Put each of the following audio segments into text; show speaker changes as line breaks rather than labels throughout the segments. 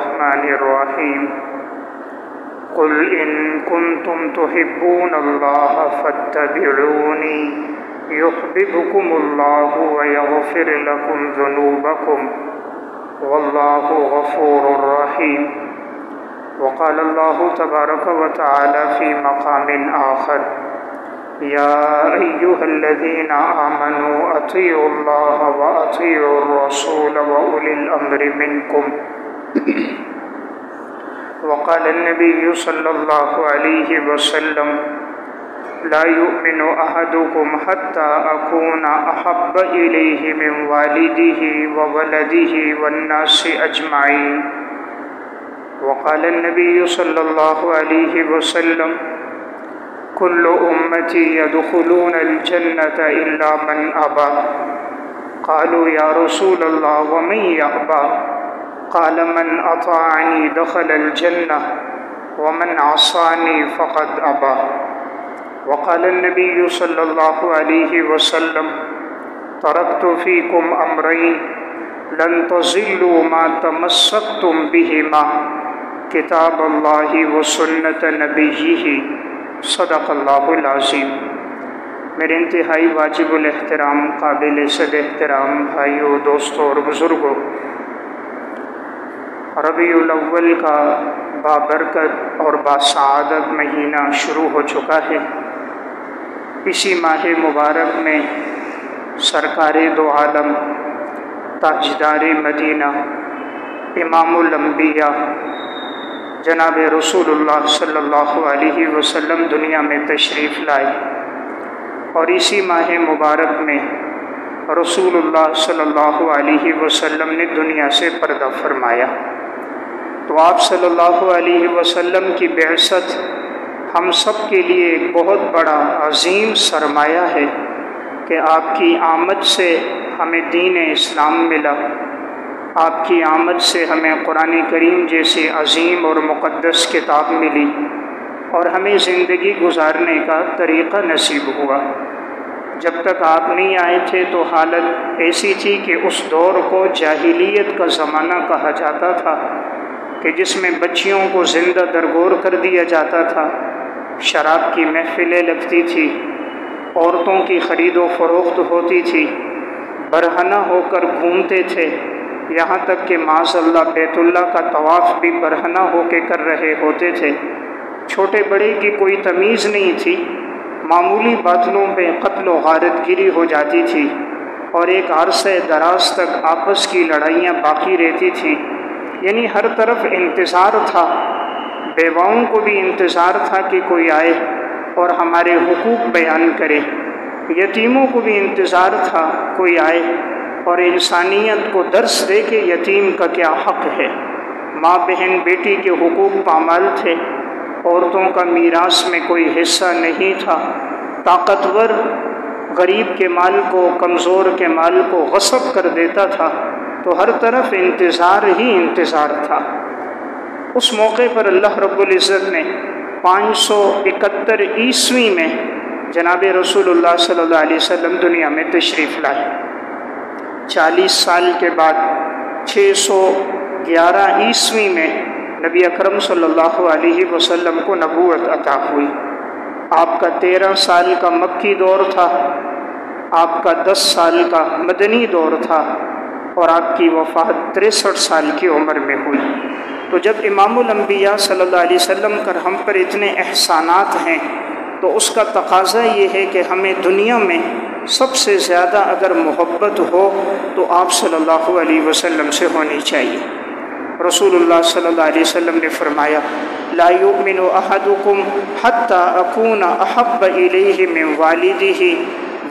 الرحمن الرحيم قل إن كنتم تحبون الله فاتبعوني يحببكم الله ويغفر لكم ذنوبكم والله غفور رحيم وقال الله تبارك وتعالى في مقام آخر يا أيها الذين آمنوا أطيعوا الله وأطيعوا الرسول وأولي الأمر منكم وقال النبي صلى الله عليه وسلم لا يؤمن أحدكم حتى أكون أحب إليه من والده وولده والناس أجمعين وقال النبي صلى الله عليه وسلم كل أمتي يدخلون الجنة إلا من أبى قالوا يا رسول الله ومن يأبى قال من أطاعني دخل الجنة ومن عصاني فقد أبى وقال النبي صلى الله عليه وسلم تركت فيكم أمرين لن تضلوا ما تمسكتم بهما کتاب اللہ و سنت نبیہ صدق اللہ العظیم۔ میرے انتہائی واجب الاحترام قابل صد احترام بھائیوں، دوستوں اور بزرگوں، ربیع الاول کا بابرکت اور باسعادت مہینہ شروع ہو چکا ہے۔ اسی ماہ مبارک میں سرکار دو عالم تاجدار مدینہ امام الانبیاء جناب رسول اللہ صلی اللہ علیہ وسلم دنیا میں تشریف لائے، اور اسی ماہ مبارک میں رسول اللہ صلی اللہ علیہ وسلم نے دنیا سے پردہ فرمایا۔ تو آپ صلی اللہ علیہ وسلم کی بعثت ہم سب کے لیے ایک بہت بڑا عظیم سرمایہ ہے کہ آپ کی آمد سے ہمیں دین اسلام ملا، آپ کی آمد سے ہمیں قرآن کریم جیسی عظیم اور مقدس کتاب ملی، اور ہمیں زندگی گزارنے کا طریقہ نصیب ہوا۔ جب تک آپ نہیں آئے تھے تو حالت ایسی تھی کہ اس دور کو جاہلیت کا زمانہ کہا جاتا تھا، کہ جس میں بچیوں کو زندہ درگور کر دیا جاتا تھا، شراب کی محفلیں لگتی تھی، عورتوں کی خرید و فروخت ہوتی تھی، برہنہ ہو کر گھومتے تھے، یہاں تک کہ معاذ اللہ بیت اللہ کا طواف بھی برہنہ ہو کے کر رہے ہوتے تھے۔ چھوٹے بڑے کی کوئی تمیز نہیں تھی، معمولی باتوں پہ قتل و غارت گیری ہو جاتی تھی، اور ایک عرصہ دراز تک آپس کی لڑائیاں باقی رہتی تھی۔ یعنی ہر طرف انتظار تھا، بیواؤں کو بھی انتظار تھا کہ کوئی آئے اور ہمارے حقوق بیان کرے، یتیموں کو بھی انتظار تھا کوئی آئے اور انسانیت کو درس دے کہ یتیم کا کیا حق ہے۔ ماں بہن بیٹی کے حقوق پامال تھے، عورتوں کا میراث میں کوئی حصہ نہیں تھا، طاقتور غریب کے مال کو، کمزور کے مال کو غصب کر دیتا تھا، تو ہر طرف انتظار ہی انتظار تھا۔ اس موقع پر اللہ رب العزت نے 571 عیسوی میں جناب رسول اللہ صلی اللہ علیہ وسلم دنیا میں تشریف لائے۔ 40 سال کے بعد 611 عیسوی میں نبی اکرم صلی اللہ علیہ وسلم کو نبوت عطا ہوئی۔ آپ کا 13 سال کا مکی دور تھا، آپ کا 10 سال کا مدنی دور تھا، اور آپ کی وفات 63 سال کی عمر میں ہوئی۔ تو جب امام الانبیاء صلی اللہ علیہ وسلم کر ہم پر اتنے احسانات ہیں، تو اس کا تقاضا یہ ہے کہ ہمیں دنیا میں سب سے زیادہ اگر محبت ہو تو آپ صلی اللہ علیہ وسلم سے ہونی چاہیے۔ رسول اللہ صلی اللہ علیہ وسلم نے فرمایا لا یؤمن احدکم حتی اکون احب الیہ من والدہ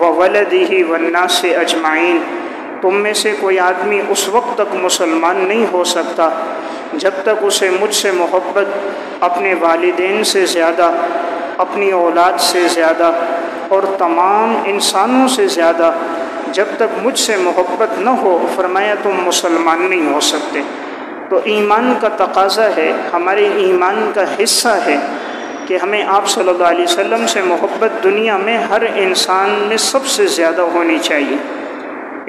وولدہ والناس اجمعین، تم میں سے کوئی آدمی اس وقت تک مسلمان نہیں ہو سکتا جب تک اسے مجھ سے محبت اپنے والدین سے زیادہ، اپنی اولاد سے زیادہ اور تمام انسانوں سے زیادہ جب تک مجھ سے محبت نہ ہو، فرمایا تم مسلمان نہیں ہو سکتے۔ تو ایمان کا تقاضا ہے، ہمارے ایمان کا حصہ ہے کہ ہمیں آپ صلی اللہ علیہ وسلم سے محبت دنیا میں ہر انسان میں سب سے زیادہ ہونی چاہیے۔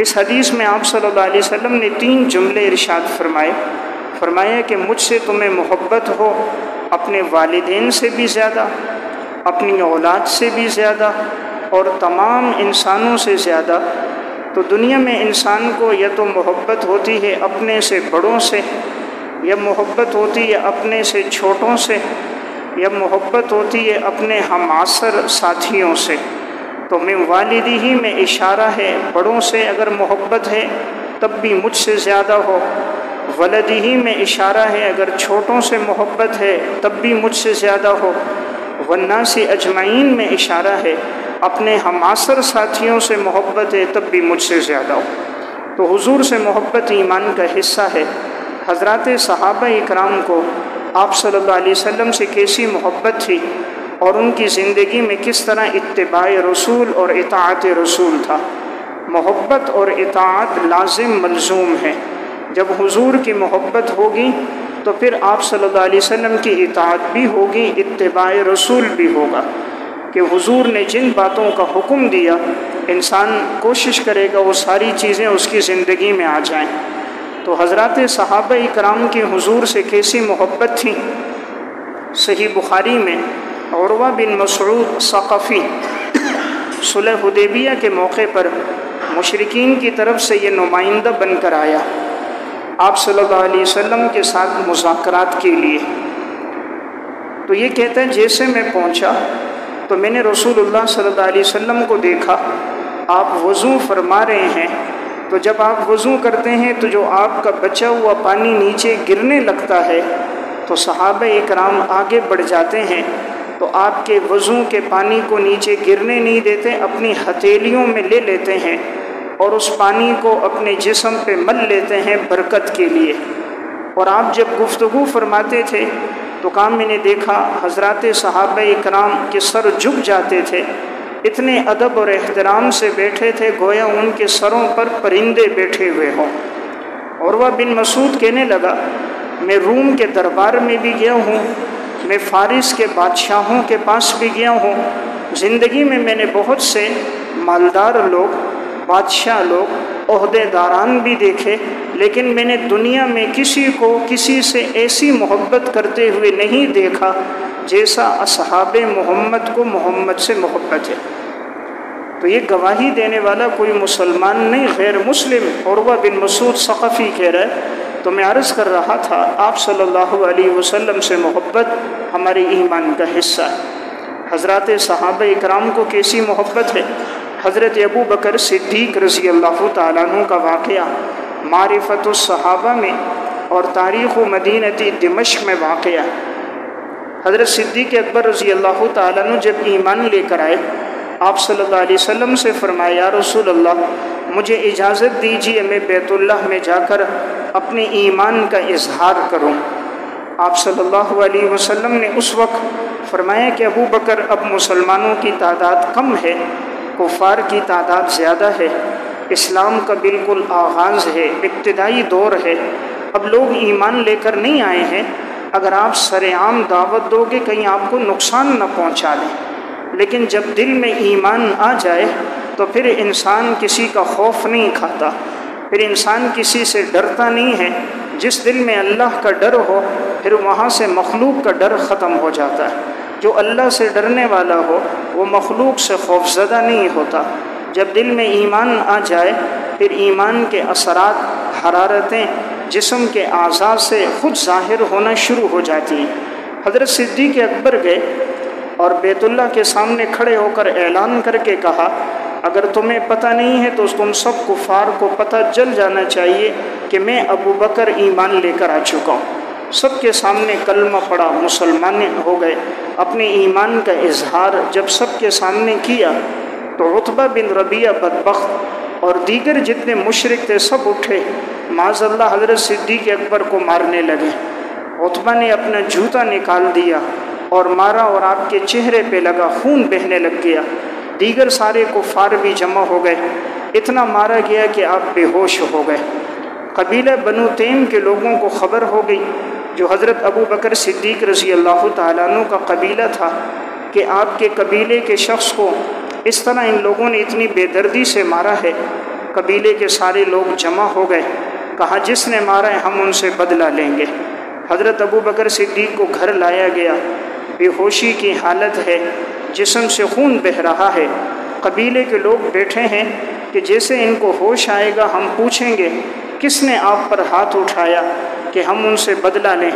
اس حدیث میں آپ صلی اللہ علیہ وسلم نے 3 جملے ارشاد فرمائے۔ فرمایا کہ مجھ سے تمہیں محبت ہو اپنے والدین سے بھی زیادہ، اپنی اولاد سے بھی زیادہ، اور تمام انسانوں سے زیادہ، تو دنیا میں انسان کو یا تو محبت ہوتی ہے اپنے سے بڑوں سے، یا محبت ہوتی ہے اپنے سے چھوٹوں سے، یا محبت ہوتی ہے اپنے ہم عصر ساتھیوں سے۔ تو من والدی ہی میں اشارہ ہے، بڑوں سے اگر محبت ہے تب بھی مجھ سے زیادہ ہو، ولدی ہی میں اشارہ ہے اگر چھوٹوں سے محبت ہے تب بھی مجھ سے زیادہ ہو، والناس اجمعین میں اشارہ ہے اپنے ہم عصر ساتھیوں سے محبت ہے تب بھی مجھ سے زیادہ ہو۔ تو حضور سے محبت ایمان کا حصہ ہے۔ حضرات صحابہ اکرام کو آپ صلی اللہ علیہ وسلم سے کیسی محبت تھی، اور ان کی زندگی میں کس طرح اتباع رسول اور اطاعت رسول تھا۔ محبت اور اطاعت لازم ملزوم ہے۔ جب حضور کی محبت ہوگی تو پھر آپ صلی اللہ علیہ وسلم کی اطاعت بھی ہوگی، اتباع رسول بھی ہوگا، کہ حضور نے جن باتوں کا حکم دیا انسان کوشش کرے گا وہ ساری چیزیں اس کی زندگی میں آ جائیں۔ تو حضرات صحابہ اکرام کی حضور سے کیسی محبت تھی۔ صحیح بخاری میں عروہ بن مسعود ثقفی صلح حدیبیہ کے موقع پر مشرکین کی طرف سے یہ نمائندہ بن کر آیا آپ صلی اللہ علیہ وسلم کے ساتھ مذاکرات کے لیے۔ تو یہ کہتا ہے جیسے میں پہنچا تو میں نے رسول اللہ صلی اللہ علیہ وسلم کو دیکھا، آپ وضو فرما رہے ہیں، تو جب آپ وضو کرتے ہیں تو جو آپ کا بچا ہوا پانی نیچے گرنے لگتا ہے تو صحابہ اکرام آگے بڑھ جاتے ہیں، تو آپ کے وضو کے پانی کو نیچے گرنے نہیں دیتے، اپنی ہتھیلیوں میں لے لیتے ہیں اور اس پانی کو اپنے جسم پہ مل لیتے ہیں برکت کے لیے۔ اور آپ جب گفتگو فرماتے تھے تو کام میں نے دیکھا حضرات صحابہ اکرام کے سر جھک جاتے تھے، اتنے ادب اور احترام سے بیٹھے تھے گویا ان کے سروں پر پرندے بیٹھے ہوئے ہوں۔ عروہ بن مسعود کہنے لگا میں روم کے دربار میں بھی گیا ہوں، میں فارس کے بادشاہوں کے پاس بھی گیا ہوں، زندگی میں نے بہت سے مالدار لوگ، بادشاہ لوگ، عہدے داران بھی دیکھے، لیکن میں نے دنیا میں کسی کو کسی سے ایسی محبت کرتے ہوئے نہیں دیکھا جیسا اصحاب محمد کو محمد سے محبت ہے۔ تو یہ گواہی دینے والا کوئی مسلمان نہیں، غیر مسلم عروہ بن مسعود ثقفی کہہ رہا ہے۔ تو میں عرض کر رہا تھا آپ صلی اللہ علیہ وسلم سے محبت ہمارے ایمان کا حصہ ہے۔ حضرات صحابہ اکرام کو کیسی محبت ہے۔ حضرت ابو بکر صدیق رضی اللہ تعالیٰ عنہ کا واقعہ معرفت الصحابہ میں اور تاریخ مدینہ دمشق میں واقعہ۔ حضرت صدیق اکبر رضی اللہ تعالیٰ عنہ جب ایمان لے کر آئے آپ صلی اللہ علیہ وسلم سے فرمایا یا رسول اللہ مجھے اجازت دیجیے میں بیت اللہ میں جا کر اپنے ایمان کا اظہار کروں۔ آپ صلی اللہ علیہ وسلم نے اس وقت فرمایا کہ ابو بکر اب مسلمانوں کی تعداد کم ہے، کفار کی تعداد زیادہ ہے، اسلام کا بالکل آغاز ہے، ابتدائی دور ہے، اب لوگ ایمان لے کر نہیں آئے ہیں، اگر آپ سرعام دعوت دو گے کہیں آپ کو نقصان نہ پہنچا دیں، لیکن جب دل میں ایمان آ جائے تو پھر انسان کسی کا خوف نہیں کھاتا، پھر انسان کسی سے ڈرتا نہیں ہے۔ جس دل میں اللہ کا ڈر ہو پھر وہاں سے مخلوق کا ڈر ختم ہو جاتا ہے۔ جو اللہ سے ڈرنے والا ہو وہ مخلوق سے خوف زدہ نہیں ہوتا۔ جب دل میں ایمان آ جائے پھر ایمان کے اثرات، حرارتیں جسم کے اعضاء سے خود ظاہر ہونا شروع ہو جاتی ہیں۔ حضرت صدیق اکبر گئے اور بیت اللہ کے سامنے کھڑے ہو کر اعلان کر کے کہا اگر تمہیں پتہ نہیں ہے تو تم سب کفار کو پتہ چل جانا چاہیے کہ میں ابو بکر ایمان لے کر آ چکا ہوں۔ سب کے سامنے کلمہ پڑا، مسلمان ہو گئے، اپنے ایمان کا اظہار جب سب کے سامنے کیا تو عتبہ بن ربیعہ بدبخت اور دیگر جتنے مشرک تھے سب اٹھے، معاذ اللہ حضرت صدیق اکبر کو مارنے لگے۔ عتبہ نے اپنا جوتا نکال دیا اور مارا اور آپ کے چہرے پہ لگا، خون بہنے لگ گیا۔ دیگر سارے کفار بھی جمع ہو گئے، اتنا مارا گیا کہ آپ بے ہوش ہو گئے۔ قبیلہ بنو تیم کے لوگوں کو خبر ہو گئی جو حضرت ابو بکر صدیق رضی اللہ تعالیٰ عنہ کا قبیلہ تھا کہ آپ کے قبیلے کے شخص کو اس طرح ان لوگوں نے اتنی بے دردی سے مارا ہے۔ قبیلے کے سارے لوگ جمع ہو گئے، کہا جس نے مارا ہے ہم ان سے بدلہ لیں گے۔ حضرت ابو بکر صدیق کو گھر لایا گیا، بے ہوشی کی حالت ہے، جسم سے خون بہہ رہا ہے۔ قبیلے کے لوگ بیٹھے ہیں کہ جیسے ان کو ہوش آئے گا ہم پوچھیں گے کس نے آپ پر ہاتھ اٹھایا کہ ہم ان سے بدلہ لیں۔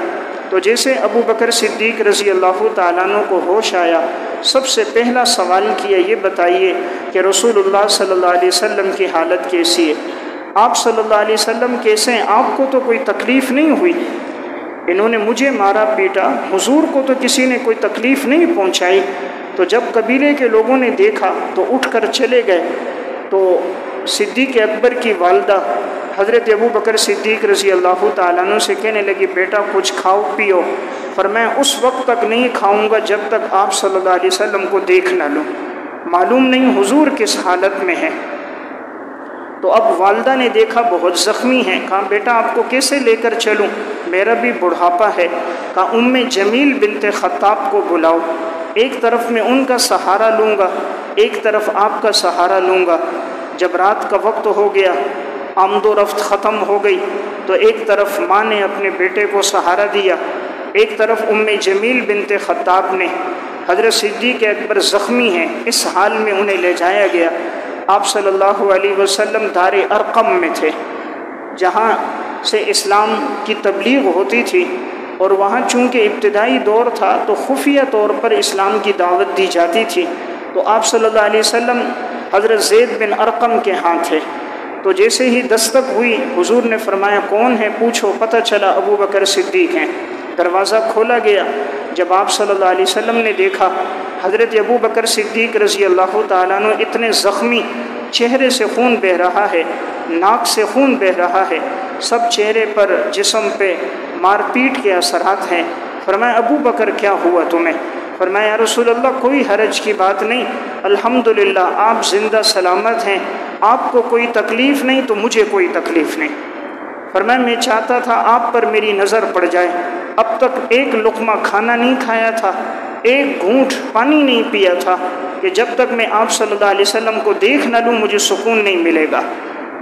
تو جیسے ابو بکر صدیق رضی اللہ تعالیٰ عنہ کو ہوش آیا، سب سے پہلا سوال کیا، یہ بتائیے کہ رسول اللہ صلی اللہ علیہ وسلم کی حالت کیسی ہے؟ آپ صلی اللہ علیہ وسلم کیسے ہیں؟ آپ کو تو کوئی تکلیف نہیں ہوئی، انہوں نے مجھے مارا پیٹا، حضور کو تو کسی نے کوئی تکلیف نہیں پہنچائی۔ تو جب قبیلے کے لوگوں نے دیکھا تو اٹھ کر چلے گئے۔ تو صدیق اکبر کی والدہ حضرت ابو بکر صدیق رضی اللہ تعالیٰ عنہ سے کہنے لگی بیٹا کچھ کھاؤ پیو۔ فرمایا اس وقت تک نہیں کھاؤں گا جب تک آپ صلی اللہ علیہ وسلم کو دیکھ نہ لوں، معلوم نہیں حضور کس حالت میں ہیں۔ تو اب والدہ نے دیکھا بہت زخمی ہیں، کہا بیٹا آپ کو کیسے لے کر چلوں، میرا بھی بڑھاپا ہے۔ کہا ام جمیل بنت خطاب کو بلاؤ، ایک طرف میں ان کا سہارا لوں گا، ایک طرف آپ کا سہارا لوں گا۔ جب رات کا وقت ہو گیا، آمد و رفت ختم ہو گئی، تو ایک طرف ماں نے اپنے بیٹے کو سہارا دیا، ایک طرف ام جمیل بنت خطاب نے۔ حضرت صدیق اکبر زخمی ہیں، اس حال میں انہیں لے جایا گیا۔ آپ صلی اللہ علیہ وسلم دار ارقم میں تھے، جہاں سے اسلام کی تبلیغ ہوتی تھی، اور وہاں چونکہ ابتدائی دور تھا تو خفیہ طور پر اسلام کی دعوت دی جاتی تھی۔ تو آپ صلی اللہ علیہ وسلم حضرت زید بن ارقم کے ہاں تھے۔ تو جیسے ہی دستک ہوئی حضور نے فرمایا کون ہے پوچھو، پتہ چلا ابو بکر صدیق ہیں۔ دروازہ کھولا گیا، جب آپ صلی اللہ علیہ وسلم نے دیکھا حضرت ابو بکر صدیق رضی اللہ تعالیٰ عنہ اتنے زخمی، چہرے سے خون بہہ رہا ہے، ناک سے خون بہہ رہا ہے، سب چہرے پر جسم پہ مار پیٹ کے اثرات ہیں۔ فرمایا ابو بکر کیا ہوا تمہیں؟ فرمایا یا رسول اللہ کوئی حرج کی بات نہیں، الحمدللہ آپ زندہ سلامت ہیں، آپ کو کوئی تکلیف نہیں تو مجھے کوئی تکلیف نہیں۔ فرمایا میں چاہتا تھا آپ پر میری نظر پڑ جائے، اب تک ایک لقمہ کھانا نہیں کھایا تھا، ایک گھونٹ پانی نہیں پیا تھا، کہ جب تک میں آپ صلی اللہ علیہ وسلم کو دیکھ نہ لوں مجھے سکون نہیں ملے گا۔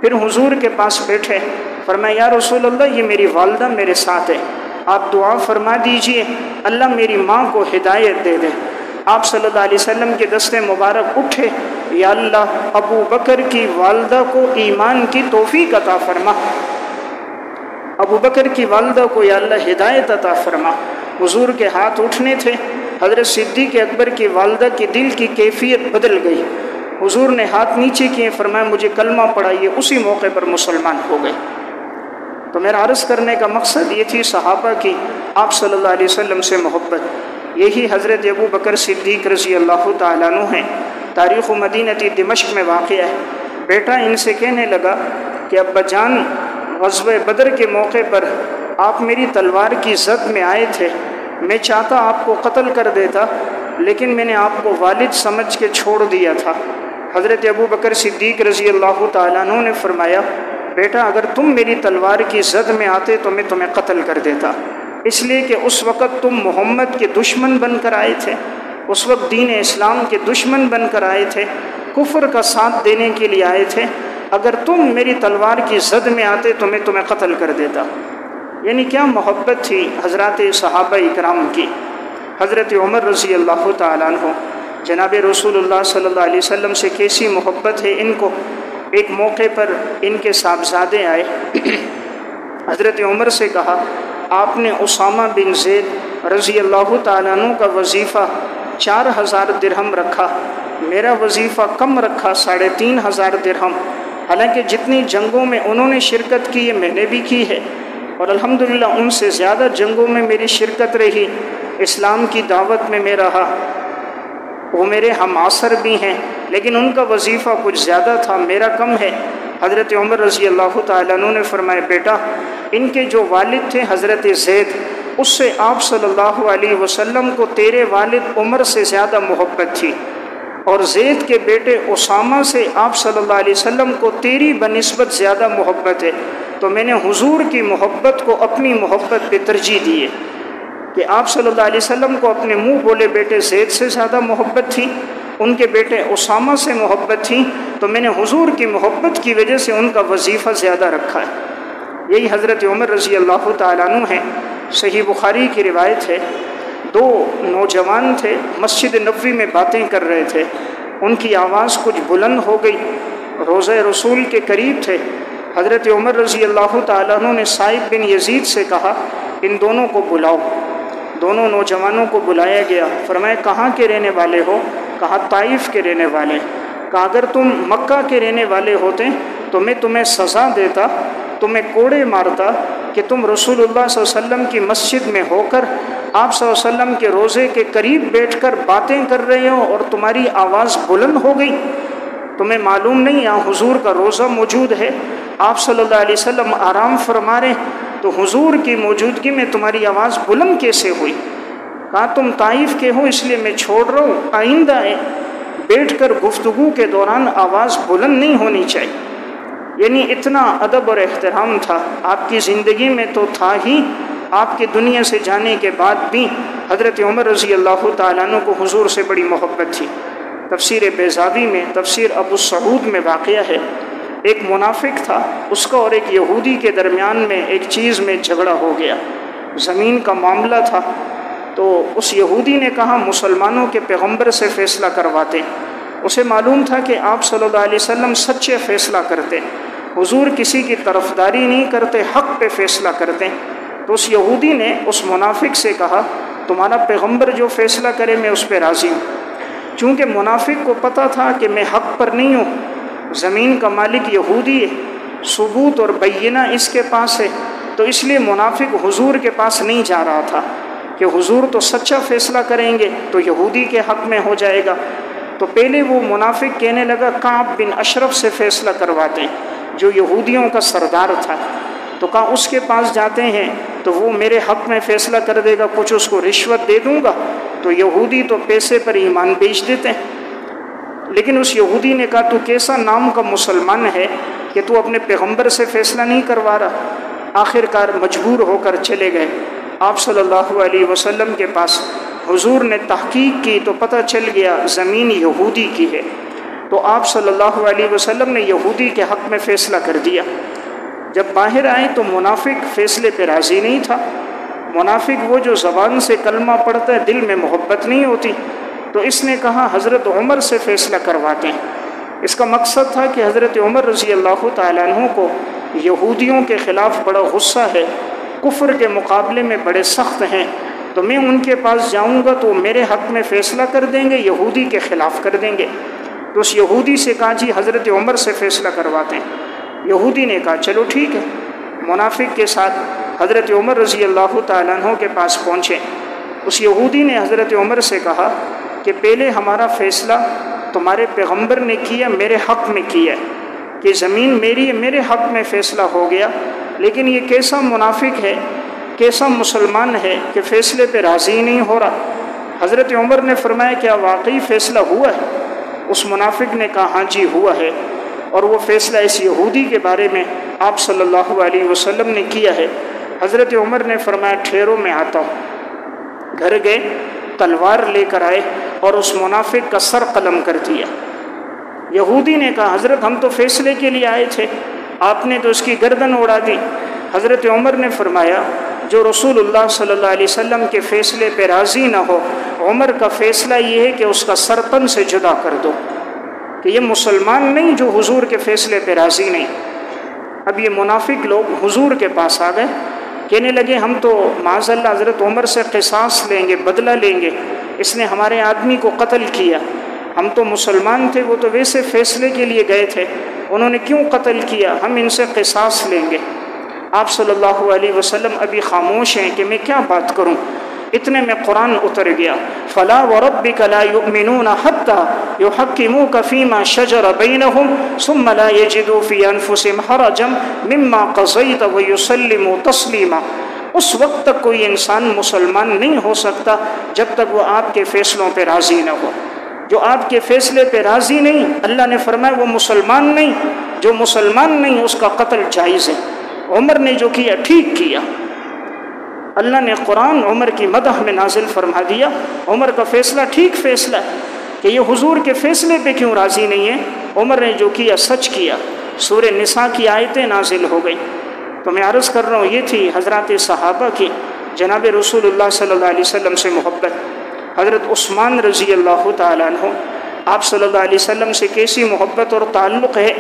پھر حضور کے پاس بیٹھے، فرمایا یا رسول اللہ یہ میری والدہ میرے ساتھ ہے، آپ دعا فرما دیجئے اللہ میری ماں کو ہدایت دے دے۔ آپ صلی اللہ علیہ وسلم کے دست مبارک اٹھے، یا اللہ ابو بکر کی والدہ کو ایمان کی توفیق عطا فرما، ابو بکر کی والدہ کو یا اللہ ہدایت عطا فرما۔ حضور کے ہاتھ اٹھنے تھے، حضرت صدیق اکبر کی والدہ کی دل کی کیفیت بدل گئی۔ حضور نے ہاتھ نیچے کیے، فرمایا مجھے کلمہ پڑھائیے، اسی موقع پر مسلمان ہو گئے۔ تو میرا عرض کرنے کا مقصد یہ تھی صحابہ کی آپ صلی اللہ علیہ وسلم سے محبت۔ یہی حضرت ابو بکر صدیق رضی اللہ تعالیٰ عنہ ہیں، تاریخ مدینہ دمشق میں واقع ہے۔ بیٹا ان سے کہنے لگا کہ ابا جان غزوہ بدر کے موقع پر آپ میری تلوار کی زد میں آئے تھے، میں چاہتا آپ کو قتل کر دیتا لیکن میں نے آپ کو والد سمجھ کے چھوڑ دیا تھا۔ حضرت ابو بکر صدیق رضی اللہ تعالیٰ عنہ نے فرمایا بیٹا اگر تم میری تلوار کی زد میں آتے تو میں تمہیں قتل کر دیتا، اس لیے کہ اس وقت تم محمد کے دشمن بن کر آئے تھے، اس وقت دین اسلام کے دشمن بن کر آئے تھے، کفر کا ساتھ دینے کے لیے آئے تھے، اگر تم میری تلوار کی زد میں آتے تو میں تمہیں قتل کر دیتا۔ یعنی کیا محبت تھی حضرات صحابہ اکرام کی۔ حضرت عمر رضی اللہ تعالیٰ عنہ جناب رسول اللہ صلی اللہ علیہ وسلم سے کیسی محبت ہے ان کو۔ ایک موقع پر ان کے صاحبزادے آئے، حضرت عمر سے کہا آپ نے اسامہ بن زید رضی اللہ تعالیٰ عنہ کا وظیفہ 4000 درہم رکھا، میرا وظیفہ کم رکھا 3500 درہم، حالانکہ جتنی جنگوں میں انہوں نے شرکت کی ہے میں نے بھی کی ہے، اور الحمدللہ ان سے زیادہ جنگوں میں میری شرکت رہی، اسلام کی دعوت میں میں رہا، وہ میرے ہم عصر بھی ہیں، لیکن ان کا وظیفہ کچھ زیادہ تھا میرا کم ہے۔ حضرت عمر رضی اللہ تعالیٰ عنہ نے فرمایا بیٹا ان کے جو والد تھے حضرت زید، اس سے آپ صلی اللہ علیہ وسلم کو تیرے والد عمر سے زیادہ محبت تھی، اور زید کے بیٹے اسامہ سے آپ صلی اللہ علیہ وسلم کو تیری بنسبت زیادہ محبت ہے، تو میں نے حضور کی محبت کو اپنی محبت پہ ترجیح دی ہے کہ آپ صلی اللہ علیہ وسلم کو اپنے منہ بولے بیٹے زید سے زیادہ محبت تھی، ان کے بیٹے اسامہ سے محبت تھی، تو میں نے حضور کی محبت کی وجہ سے ان کا وظیفہ زیادہ رکھا ہے۔ یہی حضرت عمر رضی اللہ تعالیٰ عنہ ہیں، صحیح بخاری کی روایت ہے، دو نوجوان تھے، مسجد نبوی میں باتیں کر رہے تھے، ان کی آواز کچھ بلند ہو گئی، روضہ رسول کے قریب تھے۔ حضرت عمر رضی اللہ تعالیٰ عنہ نے سائب بن یزید سے کہا ان دونوں کو بلاؤ۔ دونوں نوجوانوں کو بلایا گیا، فرمایا کہاں کے رہنے والے ہو؟ کہا طائف کے رہنے والے۔ کہا اگر تم مکہ کے رہنے والے ہوتے تو میں تمہیں سزا دیتا، تمہیں کوڑے مارتا کہ تم رسول اللہ صلی اللہ علیہ وسلم کی مسجد میں ہو کر آپ صلی اللہ علیہ وسلم کے روضے کے قریب بیٹھ کر باتیں کر رہے ہو اور تمہاری آواز بلند ہو گئی۔ تمہیں معلوم نہیں یہاں حضور کا روضہ موجود ہے، آپ صلی اللہ علیہ وسلم آرام فرما رہے، تو حضور کی موجودگی میں تمہاری آواز بلند کیسے ہوئی؟ کہا تم طائف کے ہو اس لیے میں چھوڑ رہا ہوں، آئندہ ہے بیٹھ کر گفتگو کے دوران آواز بلند نہیں ہونی چاہیے۔ یعنی اتنا ادب اور احترام تھا آپ کی زندگی میں تو تھا ہی، آپ کے دنیا سے جانے کے بعد بھی حضرت عمر رضی اللہ تعالیٰ عنہ کو حضور سے بڑی محبت تھی۔ تفسیر بیضاوی میں، تفسیر ابو سعود میں واقعہ ہے، ایک منافق تھا، اس کا اور ایک یہودی کے درمیان میں ایک چیز میں جھگڑا ہو گیا، زمین کا معاملہ تھا۔ تو اس یہودی نے کہا مسلمانوں کے پیغمبر سے فیصلہ کرواتے، اسے معلوم تھا کہ آپ صلی اللہ علیہ وسلم سچے فیصلہ کرتے، حضور کسی کی طرفداری نہیں کرتے، حق پہ فیصلہ کرتے۔ تو اس یہودی نے اس منافق سے کہا تمہارا پیغمبر جو فیصلہ کرے میں اس پہ راضی ہوں۔ چونکہ منافق کو پتہ تھا کہ میں حق پر نہیں ہوں، زمین کا مالک یہودی ہے، ثبوت اور بینہ اس کے پاس ہے، تو اس لیے منافق حضور کے پاس نہیں جا رہا تھا کہ حضور تو سچا فیصلہ کریں گے تو یہودی کے حق میں ہو جائے گا۔ تو پہلے وہ منافق کہنے لگا کعب بن اشرف سے فیصلہ کرواتے ہیں جو یہودیوں کا سردار تھا، تو کہا اس کے پاس جاتے ہیں تو وہ میرے حق میں فیصلہ کر دے گا، کچھ اس کو رشوت دے دوں گا۔ تو یہودی تو پیسے پر ایمان بیچ دیتے ہیں، لیکن اس یہودی نے کہا تو کیسا نام کا مسلمان ہے کہ تو اپنے پیغمبر سے فیصلہ نہیں کروا رہا۔ آخر کار مجبور ہو کر چلے گئے آپ صلی اللہ علیہ وسلم کے پاس۔ حضور نے تحقیق کی تو پتہ چل گیا زمین یہودی کی ہے، تو آپ صلی اللہ علیہ وسلم نے یہودی کے حق میں فیصلہ کر دیا۔ جب باہر آئے تو منافق فیصلے پہ راضی نہیں تھا۔ منافق وہ جو زبان سے کلمہ پڑھتا ہے دل میں محبت نہیں ہوتی، تو اس نے کہا حضرت عمر سے فیصلہ کرواتے ہیں۔ اس کا مقصد تھا کہ حضرت عمر رضی اللہ تعالیٰ عنہ کو یہودیوں کے خلاف بڑا غصہ ہے، کفر کے مقابلے میں بڑے سخت ہیں، تو میں ان کے پاس جاؤں گا تو میرے حق میں فیصلہ کر دیں گے، یہودی کے خلاف کر دیں گے۔ تو اس یہودی سے کہا جی حضرت عمر سے فیصلہ کرواتے ہیں۔ یہودی نے کہا چلو ٹھیک ہے، منافق کے ساتھ حضرت عمر رضی اللہ تعالیٰ عنہ کے پاس پہنچے۔ اس یہودی نے حضرت عمر سے کہا کہ پہلے ہمارا فیصلہ تمہارے پیغمبر نے کیا، میرے حق میں کیا کہ زمین میری ہے، میرے حق میں فیصلہ ہو گیا، لیکن یہ کیسا منافق ہے، کیسا مسلمان ہے کہ فیصلے پہ راضی نہیں ہو رہا۔ حضرت عمر نے فرمایا کیا واقعی فیصلہ ہوا ہے؟ اس منافق نے کہا ہاں جی ہوا ہے، اور وہ فیصلہ اس یہودی کے بارے میں آپ صلی اللہ علیہ وسلم نے کیا ہے۔ حضرت عمر نے فرمایا ٹھہرو میں آتا ہوں۔ گھر گئے، تلوار لے کر آئے اور اس منافق کا سر قلم کر دیا۔ یہودی نے کہا حضرت ہم تو فیصلے کے لیے آئے تھے، آپ نے تو اس کی گردن اڑا دی۔ حضرت عمر نے فرمایا جو رسول اللہ صلی اللہ علیہ وسلم کے فیصلے پہ راضی نہ ہو، عمر کا فیصلہ یہ ہے کہ اس کا سر تن سے جدا کر دو، کہ یہ مسلمان نہیں جو حضور کے فیصلے پہ راضی نہیں۔ اب یہ منافق لوگ حضور کے پاس آ گئے، کہنے لگے ہم تو معاذ اللہ حضرت عمر سے قصاص لیں گے، بدلہ لیں گے، اس نے ہمارے آدمی کو قتل کیا، ہم تو مسلمان تھے، وہ تو ویسے فیصلے کے لیے گئے تھے، انہوں نے کیوں قتل کیا، ہم ان سے قصاص لیں گے۔ آپ صلی اللہ علیہ وسلم ابھی خاموش ہیں کہ میں کیا بات کروں۔ اتنے میں قرآن اتر گیا فلا وربک لا یؤمنون حتی یحکموک فیما شجر بینہم ثم لا یجدوا فی انفسہم حرجا مما قضیت ویسلموا تسلیما۔ اس وقت تک کوئی انسان مسلمان نہیں ہو سکتا جب تک وہ آپ کے فیصلوں پہ راضی نہ ہو۔ جو آپ کے فیصلے پہ راضی نہیں، اللہ نے فرمایا وہ مسلمان نہیں، جو مسلمان نہیں اس کا قتل جائز ہے۔ عمر نے جو کیا ٹھیک کیا، اللہ نے قرآن عمر کی مدح میں نازل فرما دیا، عمر کا فیصلہ ٹھیک فیصلہ ہے کہ یہ حضور کے فیصلے پہ کیوں راضی نہیں ہے، عمر نے جو کیا سچ کیا۔ سورہ نساء کی آیتیں نازل ہو گئی، تو میں عرض کر رہا ہوں یہ تھی حضرات صحابہ کی جناب رسول اللہ صلی اللہ علیہ وسلم سے محبت۔ حضرت عثمان رضی اللہ تعالیٰ عنہ آپ صلی اللہ علیہ وسلم سے کیسی محبت اور تعلق ہے،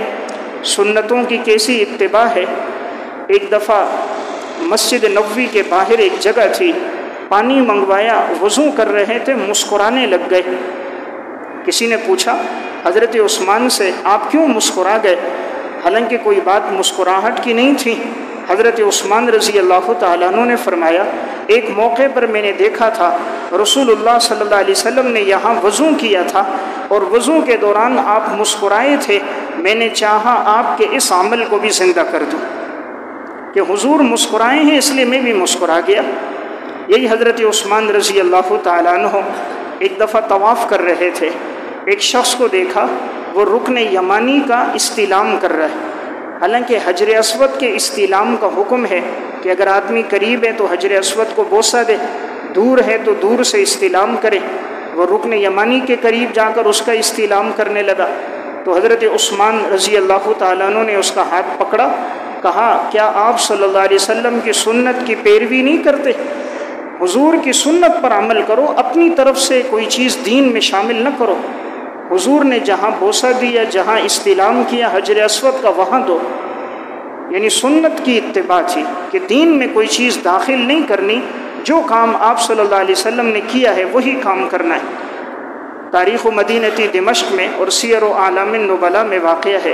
سنتوں کی کیسی اتباع ہے۔ ایک دفعہ مسجد نبوی کے باہر ایک جگہ تھی، پانی منگوایا، وضو کر رہے تھے، مسکرانے لگ گئے۔ کسی نے پوچھا حضرت عثمان سے آپ کیوں مسکرا گئے؟ حالانکہ کوئی بات مسکراہٹ کی نہیں تھی۔ حضرت عثمان رضی اللہ تعالیٰ عنہ نے فرمایا ایک موقع پر میں نے دیکھا تھا رسول اللہ صلی اللہ علیہ وسلم نے یہاں وضو کیا تھا اور وضو کے دوران آپ مسکرائے تھے، میں نے چاہا آپ کے اس عمل کو بھی زندہ کر دوں کہ حضور مسکرائے ہیں اس لیے میں بھی مسکرا گیا۔ یہی حضرت عثمان رضی اللہ تعالیٰ عنہ ایک دفعہ طواف کر رہے تھے، ایک شخص کو دیکھا وہ رکن یمانی کا استلام کر رہا ہے۔ حالانکہ حجر اسود کے استلام کا حکم ہے کہ اگر آدمی قریب ہے تو حجر اسود کو بوسہ دے، دور ہے تو دور سے استلام کرے۔ وہ رکن یمانی کے قریب جا کر اس کا استلام کرنے لگا تو حضرت عثمان رضی اللہ تعالیٰ عنہ نے اس کا ہاتھ پکڑا، کہا کیا آپ صلی اللہ علیہ وسلم کی سنت کی پیروی نہیں کرتے؟ حضور کی سنت پر عمل کرو، اپنی طرف سے کوئی چیز دین میں شامل نہ کرو۔ حضور نے جہاں بوسہ دیا، جہاں استلام کیا حجر اسود کا، وہاں دو۔ یعنی سنت کی اتباع تھی کہ دین میں کوئی چیز داخل نہیں کرنی، جو کام آپ صلی اللہ علیہ وسلم نے کیا ہے وہی کام کرنا ہے۔ تاریخ مدینہ دمشق میں اور سیر و اعلام النبلاء میں واقع ہے،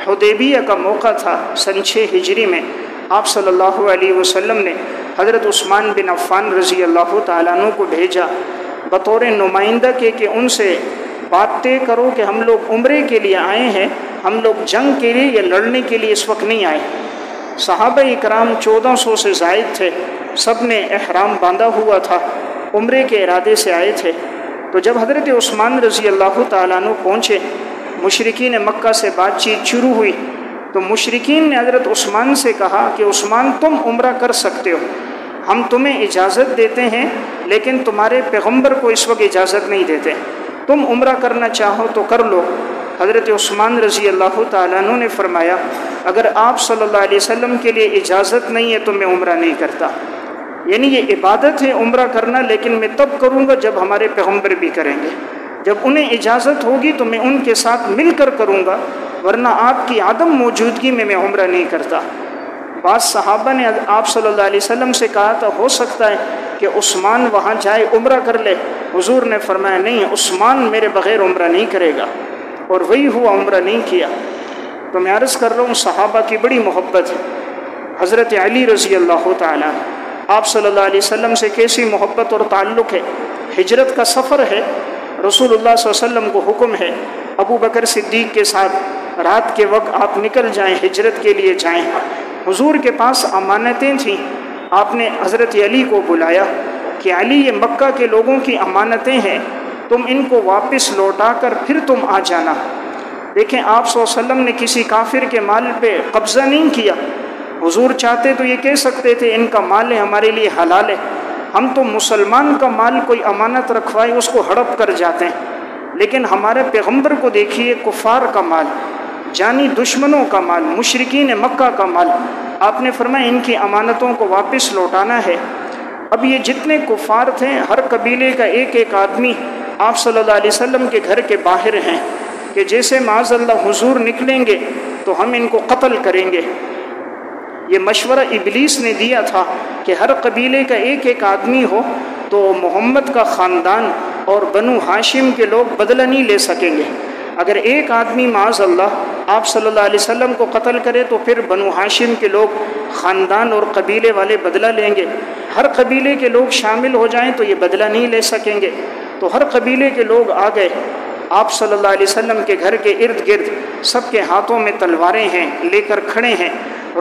حدیبیہ کا موقع تھا سن 6 ہجری میں۔ آپ صلی اللہ علیہ وسلم نے حضرت عثمان بن عفان رضی اللہ تعالیٰ عنہ کو بھیجا بطور نمائندہ کے کہ ان سے بات طے کرو کہ ہم لوگ عمرے کے لیے آئے ہیں، ہم لوگ جنگ کے لیے یا لڑنے کے لیے اس وقت نہیں آئے۔ صحابہ اکرام 1400 سے زائد تھے، سب نے احرام باندھا ہوا تھا، عمرے کے ارادے سے آئے تھے۔ تو جب حضرت عثمان رضی اللہ تعالیٰ عنہ پہنچے، مشرکین مکہ سے بات چیت شروع ہوئی تو مشرکین نے حضرت عثمان سے کہا کہ عثمان تم عمرہ کر سکتے ہو، ہم تمہیں اجازت دیتے ہیں لیکن تمہارے پیغمبر کو اس وقت اجازت نہیں دیتے، تم عمرہ کرنا چاہو تو کر لو۔ حضرت عثمان رضی اللہ تعالیٰ عنہ نے فرمایا اگر آپ صلی اللہ علیہ وسلم کے لیے اجازت نہیں ہے تو میں عمرہ نہیں کرتا۔ یعنی یہ عبادت ہے عمرہ کرنا، لیکن میں تب کروں گا جب ہمارے پیغمبر بھی کریں گے، جب انہیں اجازت ہوگی تو میں ان کے ساتھ مل کر کروں گا، ورنہ آپ کی عدم موجودگی میں عمرہ نہیں کرتا۔ بعض صحابہ نے آپ صلی اللہ علیہ وسلم سے کہا تھا ہو سکتا ہے کہ عثمان وہاں جائے عمرہ کر لے، حضور نے فرمایا نہیں، عثمان میرے بغیر عمرہ نہیں کرے گا، اور وہی ہوا، عمرہ نہیں کیا۔ تو میں عرض کر رہا ہوں صحابہ کی بڑی محبت ہے۔ حضرت علی رضی اللہ تعالیٰ آپ صلی اللہ علیہ وسلم سے کیسی محبت اور تعلق ہے۔ ہجرت کا سفر ہے، رسول اللہ صلی اللہ علیہ وسلم کو حکم ہے ابو بکر صدیق کے ساتھ رات کے وقت آپ نکل جائیں، ہجرت کے لیے جائیں۔ حضور کے پاس امانتیں تھیں، آپ نے حضرت علی کو بلایا کہ علی یہ مکہ کے لوگوں کی امانتیں ہیں، تم ان کو واپس لوٹا کر پھر تم آ جانا۔ دیکھیں آپ صلی اللہ علیہ وسلم نے کسی کافر کے مال پہ قبضہ نہیں کیا۔ حضور چاہتے تو یہ کہہ سکتے تھے ان کا مال ہے ہمارے لیے حلال ہے، ہم تو مسلمان کا مال کوئی امانت رکھوائے اس کو ہڑپ کر جاتے ہیں، لیکن ہمارے پیغمبر کو دیکھیے کفار کا مال، جانی دشمنوں کا مال، مشرکین مکہ کا مال، آپ نے فرمایا ان کی امانتوں کو واپس لوٹانا ہے۔ اب یہ جتنے کفار تھے ہر قبیلے کا ایک ایک آدمی آپ صلی اللہ علیہ وسلم کے گھر کے باہر ہیں کہ جیسے معاذ اللہ حضور نکلیں گے تو ہم ان کو قتل کریں گے۔ یہ مشورہ ابلیس نے دیا تھا کہ ہر قبیلے کا ایک ایک آدمی ہو تو محمد کا خاندان اور بنو ہاشم کے لوگ بدلہ نہیں لے سکیں گے۔ اگر ایک آدمی معاذ اللہ آپ صلی اللہ علیہ وسلم کو قتل کرے تو پھر بنو ہاشم کے لوگ خاندان اور قبیلے والے بدلہ لیں گے، ہر قبیلے کے لوگ شامل ہو جائیں تو یہ بدلہ نہیں لے سکیں گے۔ تو ہر قبیلے کے لوگ آ گئے، آپ صلی اللہ علیہ وسلم کے گھر کے ارد گرد سب کے ہاتھوں میں تلواریں ہیں، لے کر کھڑے ہیں۔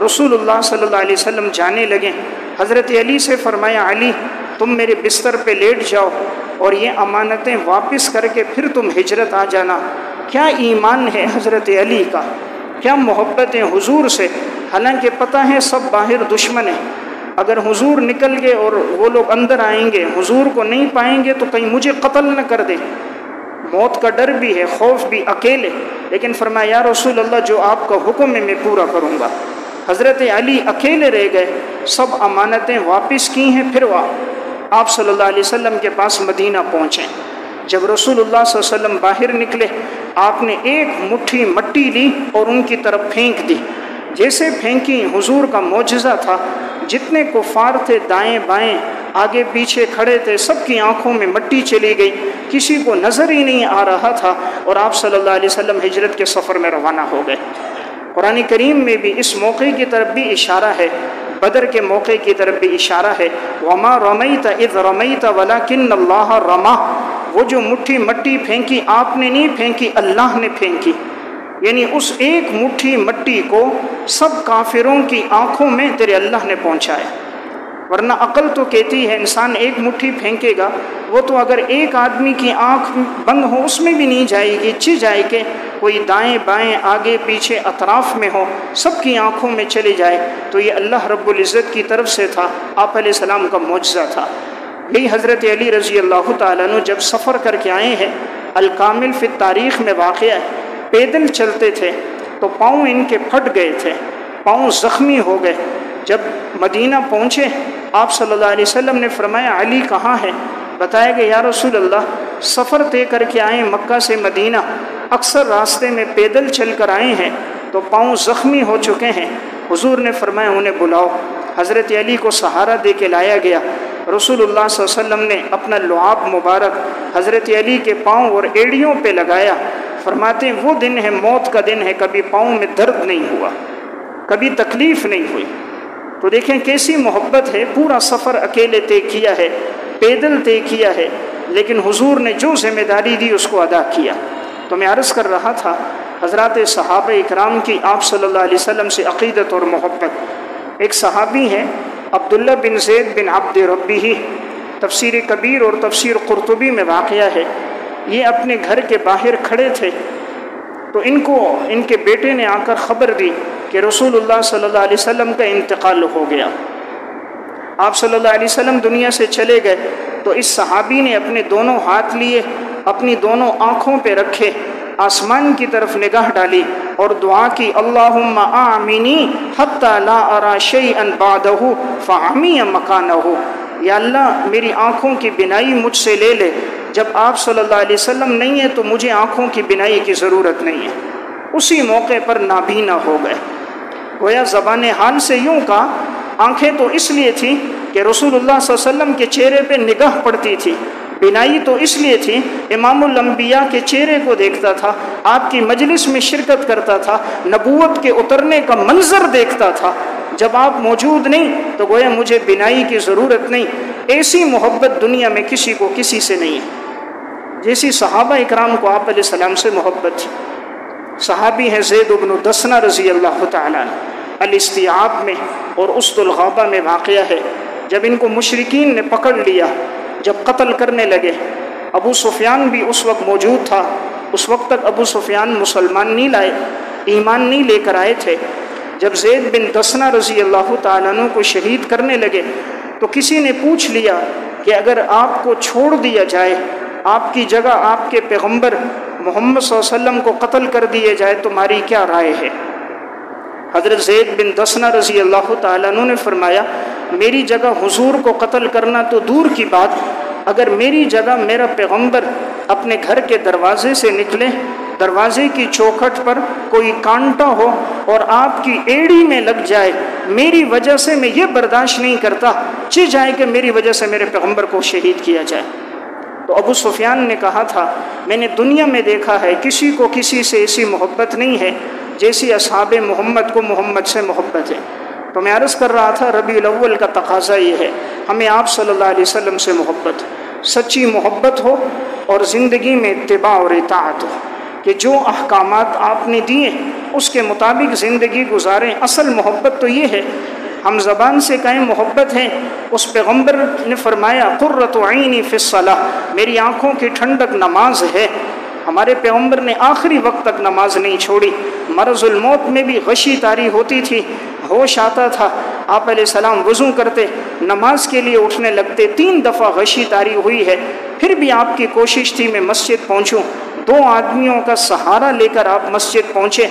رسول اللہ صلی اللہ علیہ وسلم جانے لگے، حضرت علی سے فرمایا علی تم میرے بستر پہ لیٹ جاؤ اور یہ امانتیں واپس کر کے پھر تم ہجرت آ جانا۔ کیا ایمان ہے حضرت علی کا، کیا محبت ہے حضور سے، حالانکہ پتہ ہے سب باہر دشمن ہیں، اگر حضور نکل گئے اور وہ لوگ اندر آئیں گے حضور کو نہیں پائیں گے تو کہیں مجھے قتل نہ کر دیں، موت کا ڈر بھی ہے، خوف بھی، اکیلے، لیکن فرمایا یا رسول اللہ جو آپ کا حکم ہے میں پورا کروں گا۔ حضرت علی اکیلے رہ گئے، سب امانتیں واپس کی ہیں، پھر آپ صلی اللہ علیہ وسلم کے پاس مدینہ پہنچے۔ جب رسول اللہ صلی اللہ علیہ وسلم باہر نکلے، آپ نے ایک مٹھی مٹی لی اور ان کی طرف پھینک دی۔ جیسے پھینکی، حضور کا معجزہ تھا، جتنے کفار تھے دائیں بائیں آگے پیچھے کھڑے تھے، سب کی آنکھوں میں مٹی چلی گئی، کسی کو نظر ہی نہیں آ رہا تھا، اور آپ صلی اللہ علیہ وسلم ہجرت کے سفر میں روانہ ہو گئے۔ قرآن کریم میں بھی اس موقع کی طرف بھی اشارہ ہے، بدر کے موقع کی طرف بھی اشارہ ہے، وَمَا رَمَيْتَ إِذْ رَمَيْتَ وَلَكِنَّ اللَّهَ رَمَى، وہ جو مٹھی مٹی پھینکی آپ نے نہیں پھینکی، اللہ نے پھینکی۔ یعنی اس ایک مٹھی مٹی کو سب کافروں کی آنکھوں میں تیرے اللہ نے پہنچایا، ورنہ عقل تو کہتی ہے انسان ایک مٹھی پھینکے گا، وہ تو اگر ایک آدمی کی آنکھ بند ہو اس میں بھی نہیں جائے گی، چی جائے کہ کوئی دائیں بائیں آگے پیچھے اطراف میں ہو، سب کی آنکھوں میں چلے جائے۔ تو یہ اللہ رب العزت کی طرف سے تھا، آپ علیہ السلام کا معجزہ تھا۔ یہی حضرت علی رضی اللہ تعالیٰ عنہ جب سفر کر کے آئے ہیں، الکامل فی التاریخ میں واقعہ ہے، پیدل چلتے تھے تو پاؤں ان کے پھٹ گئے تھے، پاؤں زخمی ہو گئے۔ جب مدینہ پہنچے، آپ صلی اللہ علیہ وسلم نے فرمایا علی کہاں ہے؟ بتایا کہ یا رسول اللہ سفر طے کر کے آئے مکہ سے مدینہ، اکثر راستے میں پیدل چل کر آئے ہیں تو پاؤں زخمی ہو چکے ہیں۔ حضور نے فرمایا انہیں بلاؤ۔ حضرت علی کو سہارا دے کے لایا گیا۔ رسول اللہ صلی اللہ علیہ وسلم نے اپنا لعاب مبارک حضرت علی کے پاؤں اور ایڑیوں پہ لگایا۔ فرماتے ہیں وہ دن ہے، موت کا دن ہے، کبھی پاؤں میں درد نہیں ہوا، کبھی تکلیف نہیں ہوئی۔ تو دیکھیں کیسی محبت ہے، پورا سفر اکیلے طے کیا ہے، پیدل طے کیا ہے، لیکن حضور نے جو ذمہ داری دی اس کو ادا کیا۔ تو میں عرض کر رہا تھا حضرات صحابہ اکرام کی آپ صلی اللہ علیہ وسلم سے عقیدت اور محبت۔ ایک صحابی ہیں عبداللہ بن زید بن عبد ربہ، تفسیر کبیر اور تفسیر قرطبی میں واقعہ ہے۔ یہ اپنے گھر کے باہر کھڑے تھے تو ان کے بیٹے نے آ کر خبر دی کہ رسول اللہ صلی اللہ علیہ وسلم کا انتقال ہو گیا۔ آپ صلی اللہ علیہ وسلم دنیا سے چلے گئے تو اس صحابی نے اپنے دونوں ہاتھ لیے، اپنی دونوں آنکھوں پہ رکھے، آسمان کی طرف نگاہ ڈالی اور دعا کی، اللہم اعمنی حتی لا ارى شیئا بعدہ فاعمی مکانہ، یا اللہ میری آنکھوں کی بینائی مجھ سے لے لے، جب آپ صلی اللہ علیہ وسلم نہیں ہے تو مجھے آنکھوں کی بینائی کی ضرورت نہیں ہے۔ اسی موقع پر نابینا ہو گئے۔ گویا زبان حال سے یوں کہا، آنکھیں تو اس لیے تھیں کہ رسول اللہ صلی اللہ علیہ وسلم کے چہرے پہ نگاہ پڑتی تھی، بینائی تو اس لیے تھی امام الانبیاء کے چہرے کو دیکھتا تھا، آپ کی مجلس میں شرکت کرتا تھا، نبوت کے اترنے کا منظر دیکھتا تھا۔ جب آپ موجود نہیں تو گویا مجھے بینائی کی ضرورت نہیں۔ ایسی محبت دنیا میں کسی کو کسی سے نہیں ہے جیسی صحابہ اکرام کو آپ علیہ السلام سے محبت تھی۔ صحابی ہیں زید بن دسنہ رضی اللہ تعالیٰ عنہ، الاستیعاب میں اور اسد الغابہ میں واقعہ ہے۔ جب ان کو مشرکین نے پکڑ لیا، جب قتل کرنے لگے، ابو سفیان بھی اس وقت موجود تھا۔ اس وقت تک ابو سفیان مسلمان نہیں لائے، ایمان نہیں لے کر آئے تھے۔ جب زید بن دسنہ رضی اللہ تعالیٰ عنہ کو شہید کرنے لگے تو کسی نے پوچھ لیا کہ اگر آپ کو چھوڑ دیا جائے، آپ کی جگہ آپ کے پیغمبر محمد صلی اللہ علیہ وسلم کو قتل کر دیے جائے، تمہاری کیا رائے ہے؟ حضرت زید بن دسنہ رضی اللہ تعالیٰ عنہ نے فرمایا، میری جگہ حضور کو قتل کرنا تو دور کی بات، اگر میری جگہ میرا پیغمبر اپنے گھر کے دروازے سے نکلے، دروازے کی چوکھٹ پر کوئی کانٹا ہو اور آپ کی ایڑی میں لگ جائے، میری وجہ سے میں یہ برداشت نہیں کرتا، چہ جائے کہ میری وجہ سے میرے پیغمبر کو شہید کیا جائے۔ تو ابو سفیان نے کہا تھا، میں نے دنیا میں دیکھا ہے کسی کو کسی سے ایسی محبت نہیں ہے جیسی اصحاب محمد کو محمد سے محبت ہے۔ تو میں عرض کر رہا تھا ربیع الاول کا تقاضا یہ ہے، ہمیں آپ صلی اللہ علیہ وسلم سے محبت، سچی محبت ہو اور زندگی میں اتباع اور اطاعت ہو، کہ جو احکامات آپ نے دیے اس کے مطابق زندگی گزاریں۔ اصل محبت تو یہ ہے، ہم زبان سے کہیں محبت ہے، اس پیغمبر نے فرمایا قرۃ عینی فی الصلاۃ، میری آنکھوں کی ٹھنڈک نماز ہے۔ ہمارے پیغمبر نے آخری وقت تک نماز نہیں چھوڑی، مرض الموت میں بھی غشی طاری ہوتی تھی، ہوش آتا تھا، آپ علیہ السلام وضو کرتے، نماز کے لیے اٹھنے لگتے، 3 دفعہ غشی طاری ہوئی ہے، پھر بھی آپ کی کوشش تھی میں مسجد پہنچوں، 2 آدمیوں کا سہارا لے کر آپ مسجد پہنچے۔